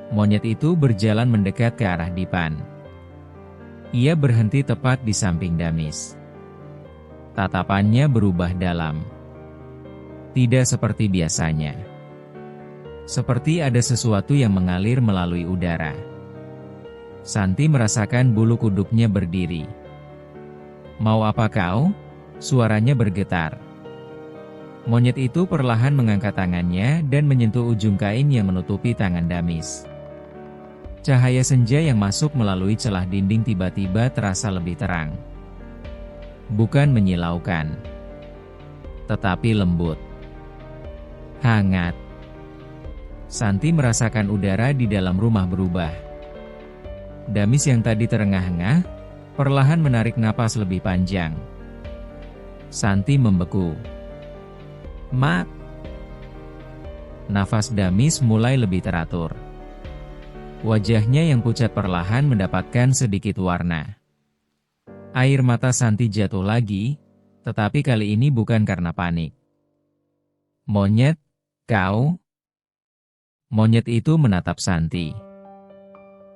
Monyet itu berjalan mendekat ke arah Dipan. Ia berhenti tepat di samping Damis. Tatapannya berubah dalam. Tidak seperti biasanya. Seperti ada sesuatu yang mengalir melalui udara. Santi merasakan bulu kuduknya berdiri. "Mau apa kau?" Suaranya bergetar. Monyet itu perlahan mengangkat tangannya dan menyentuh ujung kain yang menutupi tangan Damis. Cahaya senja yang masuk melalui celah dinding tiba-tiba terasa lebih terang. Bukan menyilaukan, tetapi lembut. Hangat. Santi merasakan udara di dalam rumah berubah. Damis yang tadi terengah-engah, perlahan menarik napas lebih panjang. Santi membeku. "Mak." Nafas Damis mulai lebih teratur. Wajahnya yang pucat perlahan mendapatkan sedikit warna. Air mata Santi jatuh lagi, tetapi kali ini bukan karena panik. "Monyet, kau?" Monyet itu menatap Santi.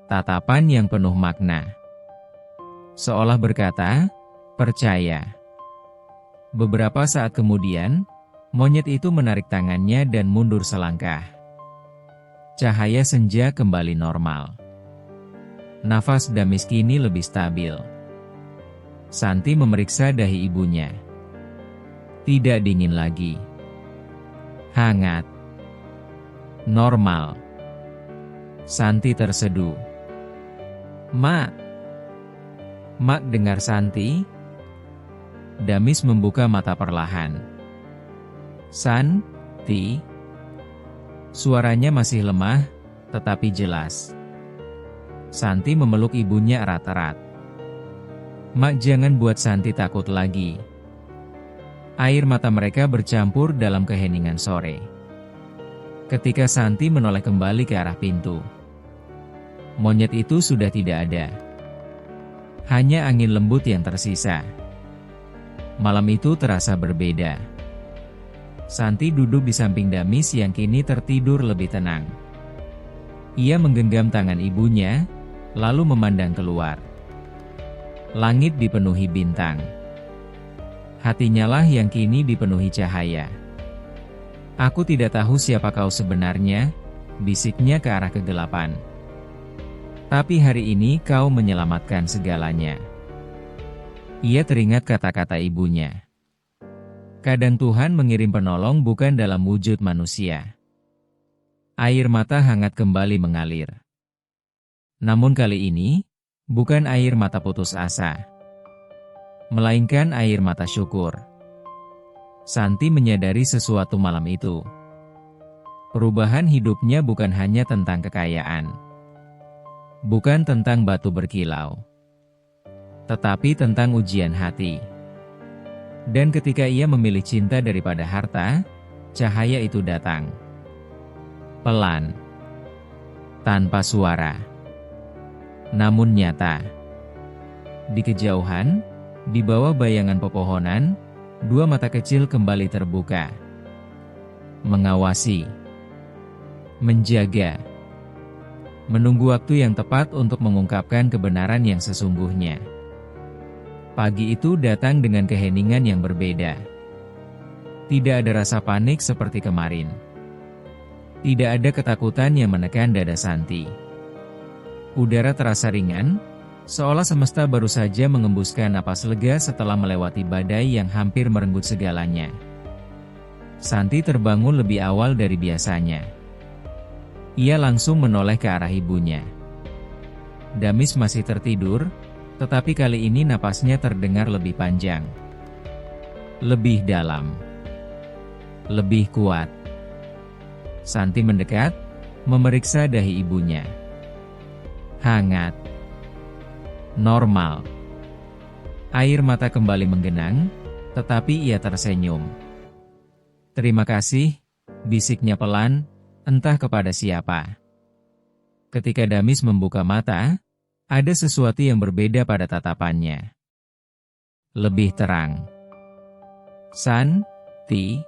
Tatapan yang penuh makna. Seolah berkata, "Percaya." Beberapa saat kemudian, monyet itu menarik tangannya dan mundur selangkah. Cahaya senja kembali normal. Nafas Damis kini lebih stabil. Santi memeriksa dahi ibunya. Tidak dingin lagi. Hangat. Normal. Santi terseduh. "Mak." "Mak, dengar Santi?" Damis membuka mata perlahan. "Santi?" Suaranya masih lemah, tetapi jelas. Santi memeluk ibunya erat-erat. "Mak, jangan buat Santi takut lagi." Air mata mereka bercampur dalam keheningan sore. Ketika Santi menoleh kembali ke arah pintu, monyet itu sudah tidak ada. Hanya angin lembut yang tersisa. Malam itu terasa berbeda. Santi duduk di samping Damis yang kini tertidur lebih tenang. Ia menggenggam tangan ibunya, lalu memandang keluar. Langit dipenuhi bintang. Hatinya lah yang kini dipenuhi cahaya. "Aku tidak tahu siapa kau sebenarnya," bisiknya ke arah kegelapan. "Tapi hari ini kau menyelamatkan segalanya." Ia teringat kata-kata ibunya. Kadang Tuhan mengirim penolong bukan dalam wujud manusia. Air mata hangat kembali mengalir. Namun kali ini, bukan air mata putus asa, melainkan air mata syukur. Santi menyadari sesuatu malam itu. Perubahan hidupnya bukan hanya tentang kekayaan. Bukan tentang batu berkilau. Tetapi tentang ujian hati. Dan ketika ia memilih cinta daripada harta, cahaya itu datang. Pelan. Tanpa suara. Namun nyata. Di kejauhan, di bawah bayangan pepohonan, dua mata kecil kembali terbuka. mengawasi, menjaga, menunggu waktu yang tepat untuk mengungkapkan kebenaran yang sesungguhnya. Pagi itu datang dengan keheningan yang berbeda. Tidak ada rasa panik seperti kemarin. Tidak ada ketakutan yang menekan dada Santi. Udara terasa ringan, seolah semesta baru saja mengembuskan napas lega setelah melewati badai yang hampir merenggut segalanya. Santi terbangun lebih awal dari biasanya. Ia langsung menoleh ke arah ibunya. Damis masih tertidur, tetapi kali ini napasnya terdengar lebih panjang, lebih dalam, lebih kuat. Santi mendekat, memeriksa dahi ibunya. Hangat, normal. Air mata kembali menggenang, tetapi ia tersenyum. "Terima kasih," bisiknya pelan, entah kepada siapa. Ketika Damis membuka mata, ada sesuatu yang berbeda pada tatapannya. Lebih terang. "Santi."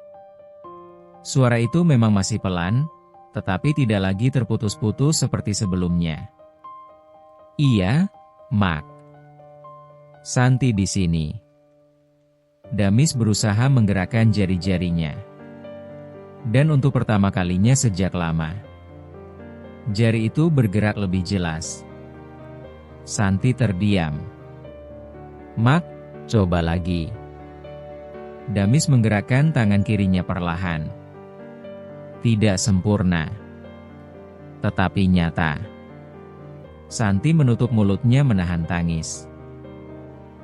Suara itu memang masih pelan, tetapi tidak lagi terputus-putus seperti sebelumnya. "Iya, Mak. Santi di sini." Damis berusaha menggerakkan jari-jarinya. Dan untuk pertama kalinya sejak lama, jari itu bergerak lebih jelas. Santi terdiam. "Mak, coba lagi." Damis menggerakkan tangan kirinya perlahan. Tidak sempurna, tetapi nyata. Santi menutup mulutnya menahan tangis.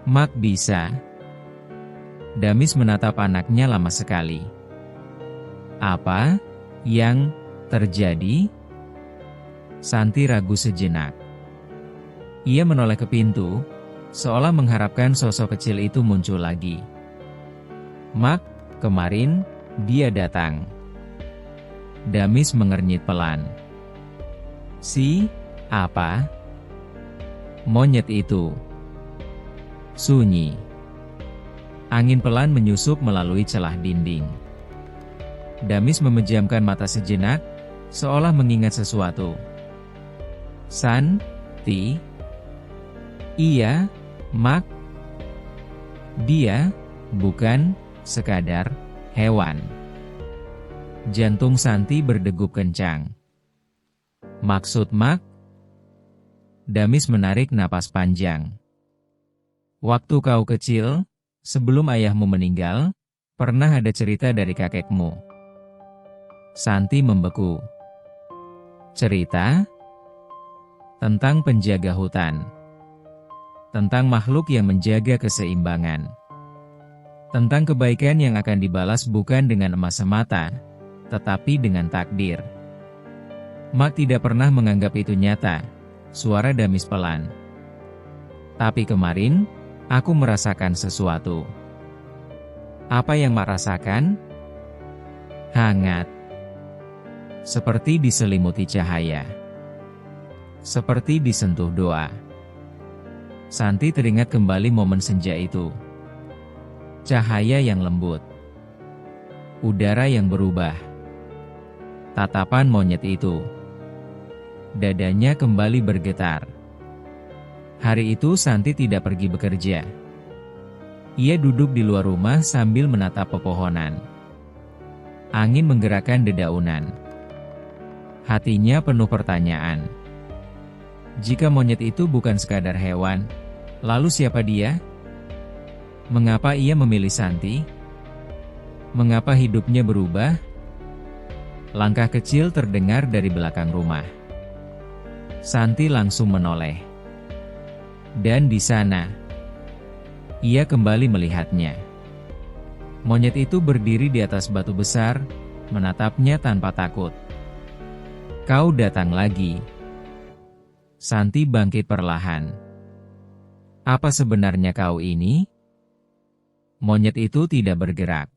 "Mak bisa." Damis menatap anaknya lama sekali. "Apa yang terjadi?" Santi ragu sejenak. Ia menoleh ke pintu, seolah mengharapkan sosok kecil itu muncul lagi. "Mak, kemarin, dia datang." Damis mengernyit pelan. Apa?" "Monyet itu." Sunyi. Angin pelan menyusup melalui celah dinding. Damis memejamkan mata sejenak, seolah mengingat sesuatu. "Santi?" "Iya, Mak. Dia bukan sekadar hewan." Jantung Santi berdegup kencang. "Maksud Mak?" Damis menarik napas panjang. "Waktu kau kecil, sebelum ayahmu meninggal, pernah ada cerita dari kakekmu." Santi membeku. "Cerita?" "Tentang penjaga hutan. Tentang makhluk yang menjaga keseimbangan. Tentang kebaikan yang akan dibalas bukan dengan emas semata, tetapi dengan takdir." "Mak tidak pernah menganggap itu nyata," suara Damis pelan. "Tapi kemarin, aku merasakan sesuatu." "Apa yang Mak rasakan?" "Hangat. Seperti diselimuti cahaya. Seperti disentuh doa." Santi teringat kembali momen senja itu. Cahaya yang lembut. Udara yang berubah. Tatapan monyet itu. Dadanya kembali bergetar. Hari itu Santi tidak pergi bekerja. Ia duduk di luar rumah sambil menatap pepohonan. Angin menggerakkan dedaunan. Hatinya penuh pertanyaan. Jika monyet itu bukan sekadar hewan, lalu siapa dia? Mengapa ia memilih Santi? Mengapa hidupnya berubah? Langkah kecil terdengar dari belakang rumah. Santi langsung menoleh. Dan di sana, ia kembali melihatnya. Monyet itu berdiri di atas batu besar, menatapnya tanpa takut. "Kau datang lagi." Santi bangkit perlahan. "Apa sebenarnya kau ini?" Monyet itu tidak bergerak.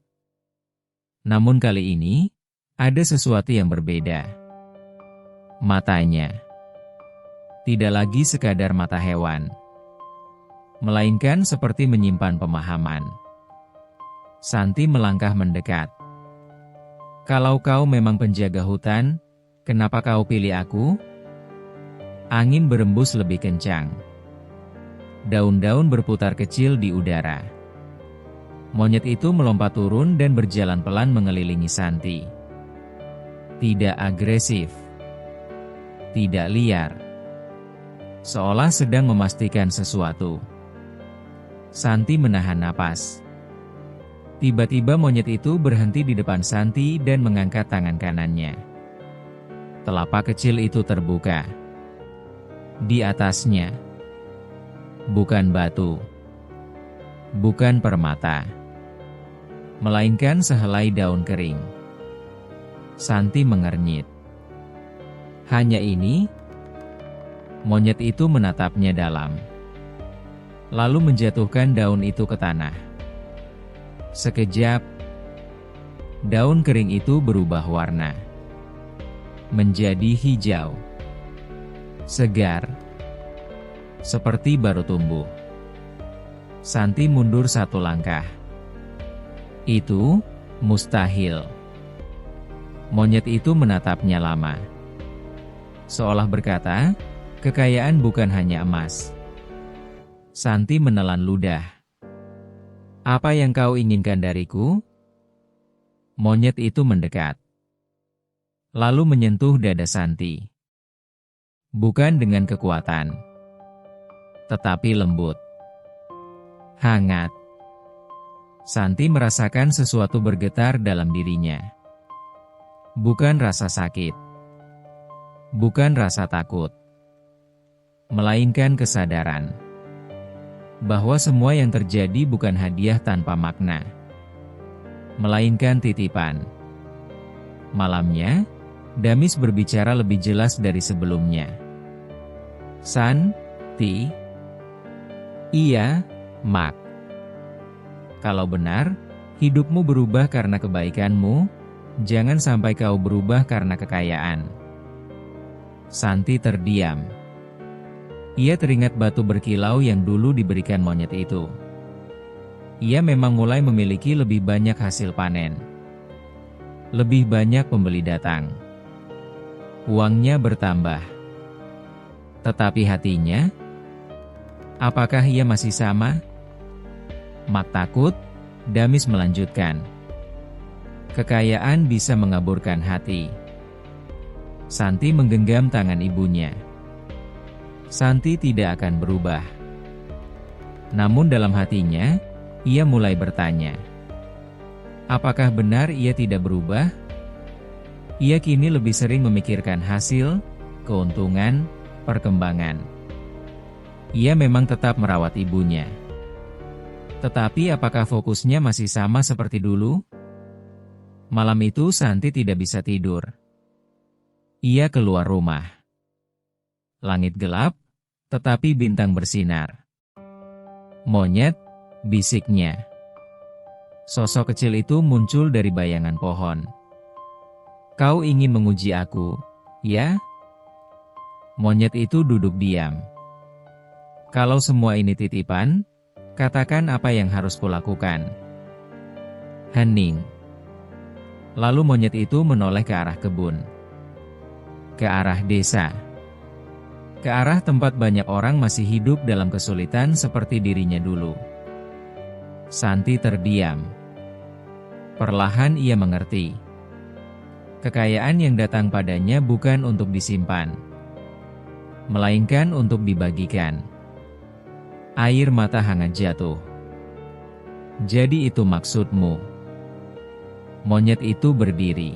Namun kali ini, ada sesuatu yang berbeda. Matanya. Tidak lagi sekadar mata hewan. Melainkan seperti menyimpan pemahaman. Santi melangkah mendekat. Kalau kau memang penjaga hutan, kenapa kau pilih aku? Angin berembus lebih kencang. Daun-daun berputar kecil di udara. Monyet itu melompat turun dan berjalan pelan mengelilingi Santi. Tidak agresif. Tidak liar. Seolah sedang memastikan sesuatu. Santi menahan napas. Tiba-tiba monyet itu berhenti di depan Santi dan mengangkat tangan kanannya. Telapak kecil itu terbuka. Di atasnya, bukan batu, bukan permata, melainkan sehelai daun kering. Santi mengernyit. Hanya ini? Monyet itu menatapnya dalam, lalu menjatuhkan daun itu ke tanah. Sekejap, daun kering itu berubah warna. Menjadi hijau. Segar. Seperti baru tumbuh. Santi mundur satu langkah. Itu mustahil. Monyet itu menatapnya lama. Seolah berkata, kekayaan bukan hanya emas. Santi menelan ludah. Apa yang kau inginkan dariku? Monyet itu mendekat. Lalu menyentuh dada Santi. Bukan dengan kekuatan, tetapi lembut. Hangat. Santi merasakan sesuatu bergetar dalam dirinya. Bukan rasa sakit. Bukan rasa takut. Melainkan kesadaran bahwa semua yang terjadi bukan hadiah tanpa makna, melainkan titipan. Malamnya, Damis berbicara lebih jelas dari sebelumnya. Santi. Iya, Mak. Kalau benar, hidupmu berubah karena kebaikanmu, jangan sampai kau berubah karena kekayaan. Santi terdiam. Ia teringat batu berkilau yang dulu diberikan monyet itu. Ia memang mulai memiliki lebih banyak hasil panen. Lebih banyak pembeli datang. Uangnya bertambah. Tetapi hatinya? Apakah ia masih sama? Mak takut, Damis melanjutkan. Kekayaan bisa mengaburkan hati. Santi menggenggam tangan ibunya. Santi tidak akan berubah. Namun dalam hatinya, ia mulai bertanya. Apakah benar ia tidak berubah? Ia kini lebih sering memikirkan hasil, keuntungan, perkembangan. Ia memang tetap merawat ibunya. Tetapi apakah fokusnya masih sama seperti dulu? Malam itu Santi tidak bisa tidur. Ia keluar rumah. Langit gelap, tetapi bintang bersinar. Monyet, bisiknya. Sosok kecil itu muncul dari bayangan pohon. Kau ingin menguji aku, ya? Monyet itu duduk diam. Kalau semua ini titipan, katakan apa yang harus kulakukan. Hening. Lalu monyet itu menoleh ke arah kebun. Ke arah desa. Ke arah tempat banyak orang masih hidup dalam kesulitan seperti dirinya dulu. Santi terdiam. Perlahan ia mengerti. Kekayaan yang datang padanya bukan untuk disimpan, melainkan untuk dibagikan. Air mata hangat jatuh. Jadi itu maksudmu. Monyet itu berdiri.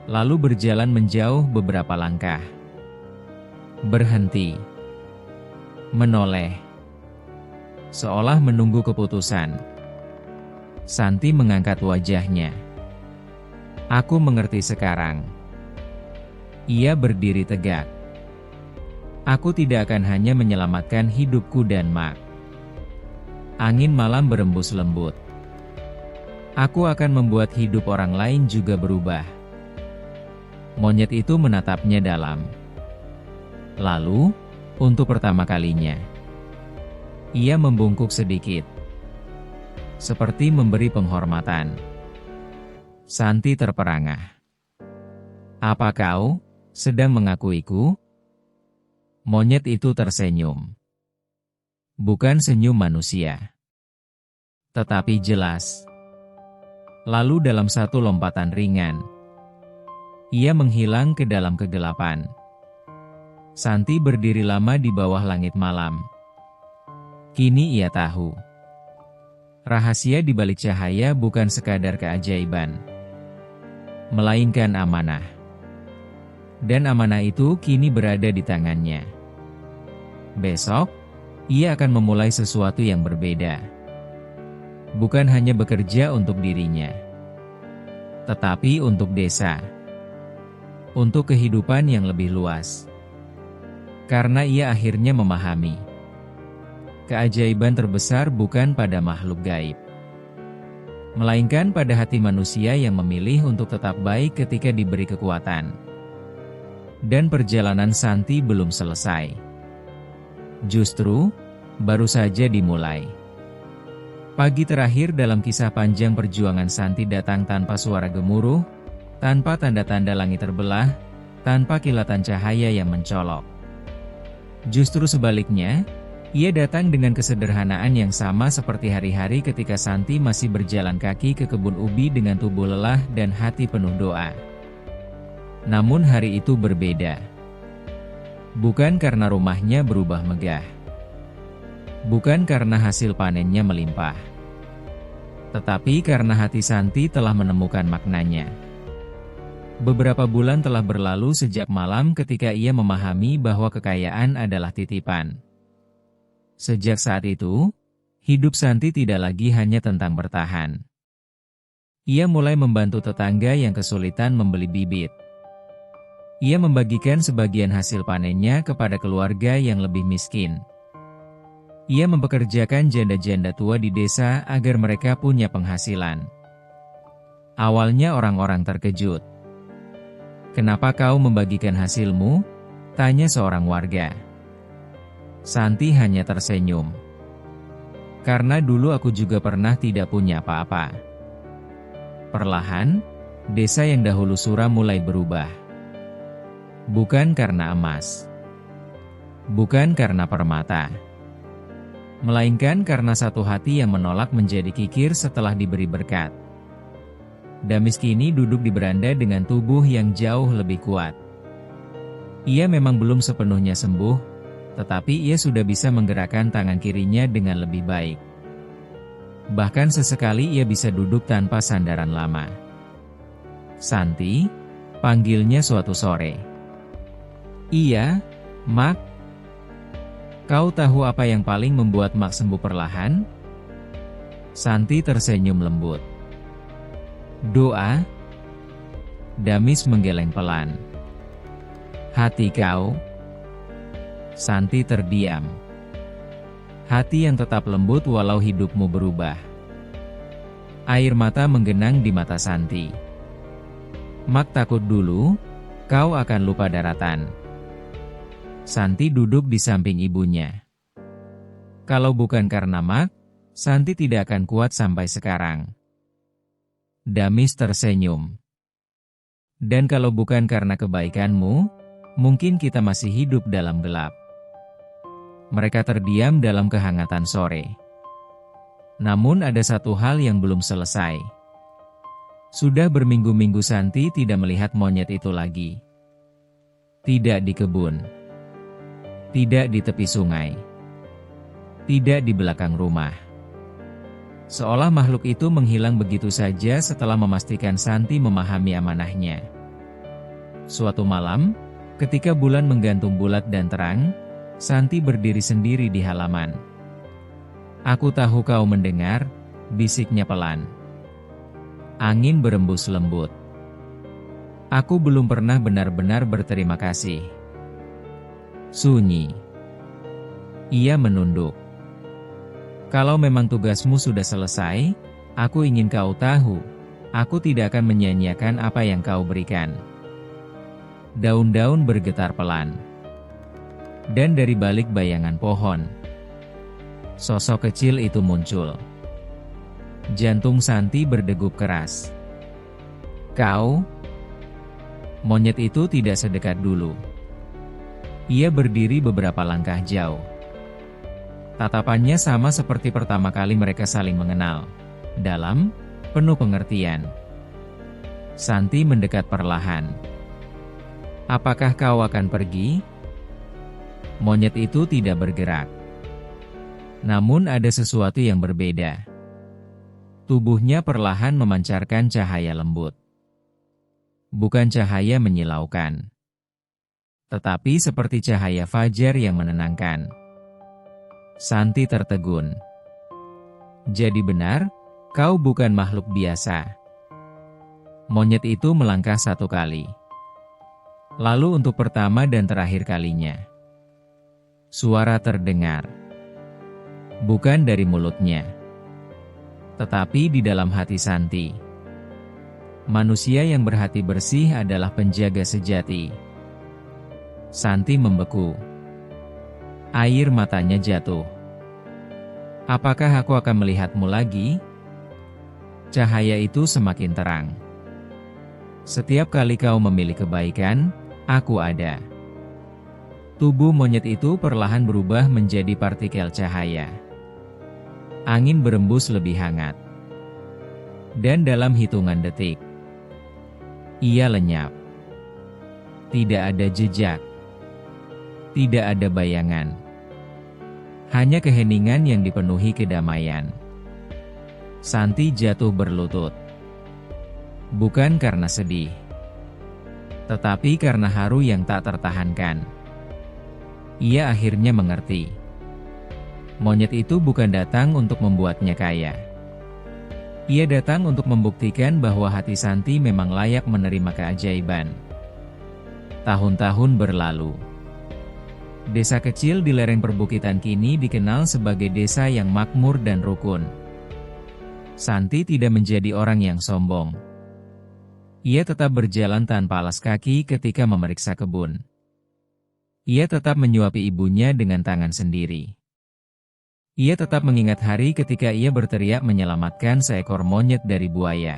Lalu berjalan menjauh beberapa langkah. Berhenti. Menoleh. Seolah menunggu keputusan. Santi mengangkat wajahnya. Aku mengerti sekarang. Ia berdiri tegak. Aku tidak akan hanya menyelamatkan hidupku dan Mak. Angin malam berembus lembut. Aku akan membuat hidup orang lain juga berubah. Monyet itu menatapnya dalam. Lalu, untuk pertama kalinya, ia membungkuk sedikit. Seperti memberi penghormatan. Santi terperangah. "Apa kau sedang mengakuiku?" Monyet itu tersenyum. Bukan senyum manusia, tetapi jelas. Lalu dalam satu lompatan ringan, ia menghilang ke dalam kegelapan. Santi berdiri lama di bawah langit malam. Kini ia tahu, rahasia di balik cahaya bukan sekadar keajaiban, melainkan amanah. Dan amanah itu kini berada di tangannya. Besok, ia akan memulai sesuatu yang berbeda. Bukan hanya bekerja untuk dirinya, tetapi untuk desa. Untuk kehidupan yang lebih luas. Karena ia akhirnya memahami, keajaiban terbesar bukan pada makhluk gaib, melainkan pada hati manusia yang memilih untuk tetap baik ketika diberi kekuatan. Dan perjalanan Santi belum selesai. Justru, baru saja dimulai. Pagi terakhir dalam kisah panjang perjuangan Santi datang tanpa suara gemuruh, tanpa tanda-tanda langit terbelah, tanpa kilatan cahaya yang mencolok. Justru sebaliknya, ia datang dengan kesederhanaan yang sama seperti hari-hari ketika Santi masih berjalan kaki ke kebun ubi dengan tubuh lelah dan hati penuh doa. Namun hari itu berbeda. Bukan karena rumahnya berubah megah. Bukan karena hasil panennya melimpah. Tetapi karena hati Santi telah menemukan maknanya. Beberapa bulan telah berlalu sejak malam ketika ia memahami bahwa kekayaan adalah titipan. Sejak saat itu, hidup Santi tidak lagi hanya tentang bertahan. Ia mulai membantu tetangga yang kesulitan membeli bibit. Ia membagikan sebagian hasil panennya kepada keluarga yang lebih miskin. Ia mempekerjakan janda-janda tua di desa agar mereka punya penghasilan. Awalnya orang-orang terkejut. "Kenapa kau membagikan hasilmu?" tanya seorang warga. Santi hanya tersenyum. "Karena dulu aku juga pernah tidak punya apa-apa." Perlahan, desa yang dahulu suram mulai berubah. Bukan karena emas, bukan karena permata, melainkan karena satu hati yang menolak menjadi kikir setelah diberi berkat. Damis kini duduk di beranda dengan tubuh yang jauh lebih kuat. Ia memang belum sepenuhnya sembuh, tetapi ia sudah bisa menggerakkan tangan kirinya dengan lebih baik. Bahkan sesekali ia bisa duduk tanpa sandaran lama. "Santi," panggilnya suatu sore. "Iya, Mak." "Kau tahu apa yang paling membuat Mak sembuh perlahan?" Santi tersenyum lembut. "Doa?" Damis menggeleng pelan. "Hati kau?" Santi terdiam. Hati yang tetap lembut walau hidupmu berubah. Air mata menggenang di mata Santi. "Mak takut dulu, kau akan lupa daratan." Santi duduk di samping ibunya. Kalau bukan karena Mak, Santi tidak akan kuat sampai sekarang. Damis tersenyum. "Dan kalau bukan karena kebaikanmu, mungkin kita masih hidup dalam gelap." Mereka terdiam dalam kehangatan sore. Namun ada satu hal yang belum selesai. Sudah berminggu-minggu Santi tidak melihat monyet itu lagi. Tidak di kebun. Tidak di tepi sungai. Tidak di belakang rumah. Seolah makhluk itu menghilang begitu saja setelah memastikan Santi memahami amanahnya. Suatu malam, ketika bulan menggantung bulat dan terang, Santi berdiri sendiri di halaman. "Aku tahu kau mendengar," bisiknya pelan. Angin berembus lembut. "Aku belum pernah benar-benar berterima kasih." Sunyi. Ia menunduk. "Kalau memang tugasmu sudah selesai, aku ingin kau tahu, aku tidak akan menyia-nyiakan apa yang kau berikan." Daun-daun bergetar pelan. Dan dari balik bayangan pohon, sosok kecil itu muncul. Jantung Santi berdegup keras. Kau? Monyet itu tidak sedekat dulu. Ia berdiri beberapa langkah jauh. Tatapannya sama seperti pertama kali mereka saling mengenal. Dalam, penuh pengertian. Santi mendekat perlahan. Apakah kau akan pergi? Monyet itu tidak bergerak. Namun ada sesuatu yang berbeda. Tubuhnya perlahan memancarkan cahaya lembut. Bukan cahaya menyilaukan, tetapi seperti cahaya fajar yang menenangkan. Santi tertegun. Jadi benar, kau bukan makhluk biasa. Monyet itu melangkah satu kali. Lalu untuk pertama dan terakhir kalinya. Suara terdengar. Bukan dari mulutnya, tetapi di dalam hati Santi. Manusia yang berhati bersih adalah penjaga sejati. Santi membeku. Air matanya jatuh. Apakah aku akan melihatmu lagi? Cahaya itu semakin terang. Setiap kali kau memilih kebaikan, aku ada. Tubuh monyet itu perlahan berubah menjadi partikel cahaya. Angin berembus lebih hangat. Dan dalam hitungan detik, ia lenyap. Tidak ada jejak. Tidak ada bayangan. Hanya keheningan yang dipenuhi kedamaian. Santi jatuh berlutut. Bukan karena sedih, tetapi karena haru yang tak tertahankan. Ia akhirnya mengerti. Monyet itu bukan datang untuk membuatnya kaya. Ia datang untuk membuktikan bahwa hati Santi memang layak menerima keajaiban. Tahun-tahun berlalu. Desa kecil di lereng perbukitan kini dikenal sebagai desa yang makmur dan rukun. Santi tidak menjadi orang yang sombong. Ia tetap berjalan tanpa alas kaki ketika memeriksa kebun. Ia tetap menyuapi ibunya dengan tangan sendiri. Ia tetap mengingat hari ketika ia berteriak menyelamatkan seekor monyet dari buaya.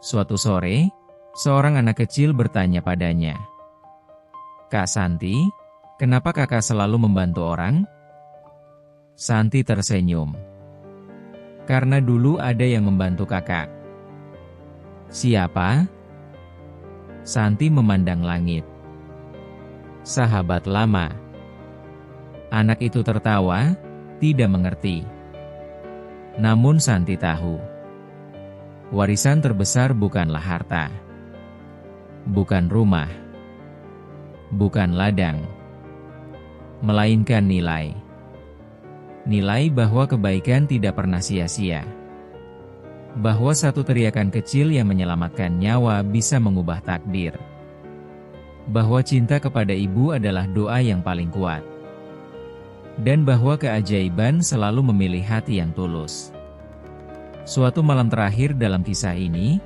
Suatu sore, seorang anak kecil bertanya padanya, "Kak Santi, kenapa kakak selalu membantu orang?" Santi tersenyum. "Karena dulu ada yang membantu kakak." "Siapa?" Santi memandang langit. "Sahabat lama." Anak itu tertawa, tidak mengerti. Namun Santi tahu, warisan terbesar bukanlah harta, bukan rumah, bukan ladang, melainkan nilai. Nilai bahwa kebaikan tidak pernah sia-sia. Bahwa satu teriakan kecil yang menyelamatkan nyawa bisa mengubah takdir. Bahwa cinta kepada ibu adalah doa yang paling kuat. Dan bahwa keajaiban selalu memilih hati yang tulus. Suatu malam terakhir dalam kisah ini,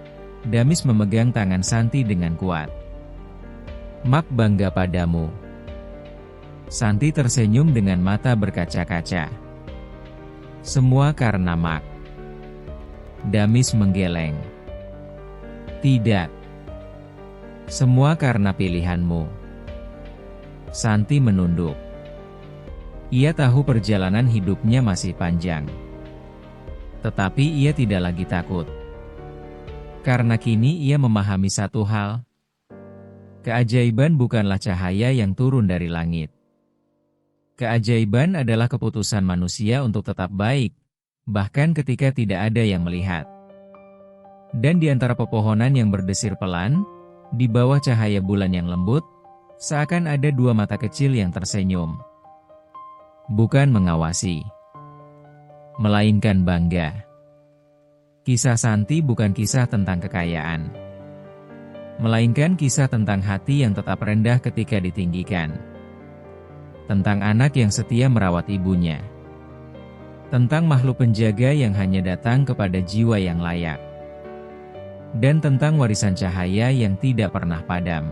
Damis memegang tangan Santi dengan kuat. "Mak bangga padamu." Santi tersenyum dengan mata berkaca-kaca. "Semua karena Mak." Damis menggeleng. "Tidak. Semua karena pilihanmu." Santi menunduk. Ia tahu perjalanan hidupnya masih panjang. Tetapi ia tidak lagi takut. Karena kini ia memahami satu hal. Keajaiban bukanlah cahaya yang turun dari langit. Keajaiban adalah keputusan manusia untuk tetap baik, bahkan ketika tidak ada yang melihat. Dan di antara pepohonan yang berdesir pelan, di bawah cahaya bulan yang lembut, seakan ada dua mata kecil yang tersenyum. Bukan mengawasi, melainkan bangga. Kisah Santi bukan kisah tentang kekayaan, melainkan kisah tentang hati yang tetap rendah ketika ditinggikan. Tentang anak yang setia merawat ibunya. Tentang makhluk penjaga yang hanya datang kepada jiwa yang layak. Dan tentang warisan cahaya yang tidak pernah padam.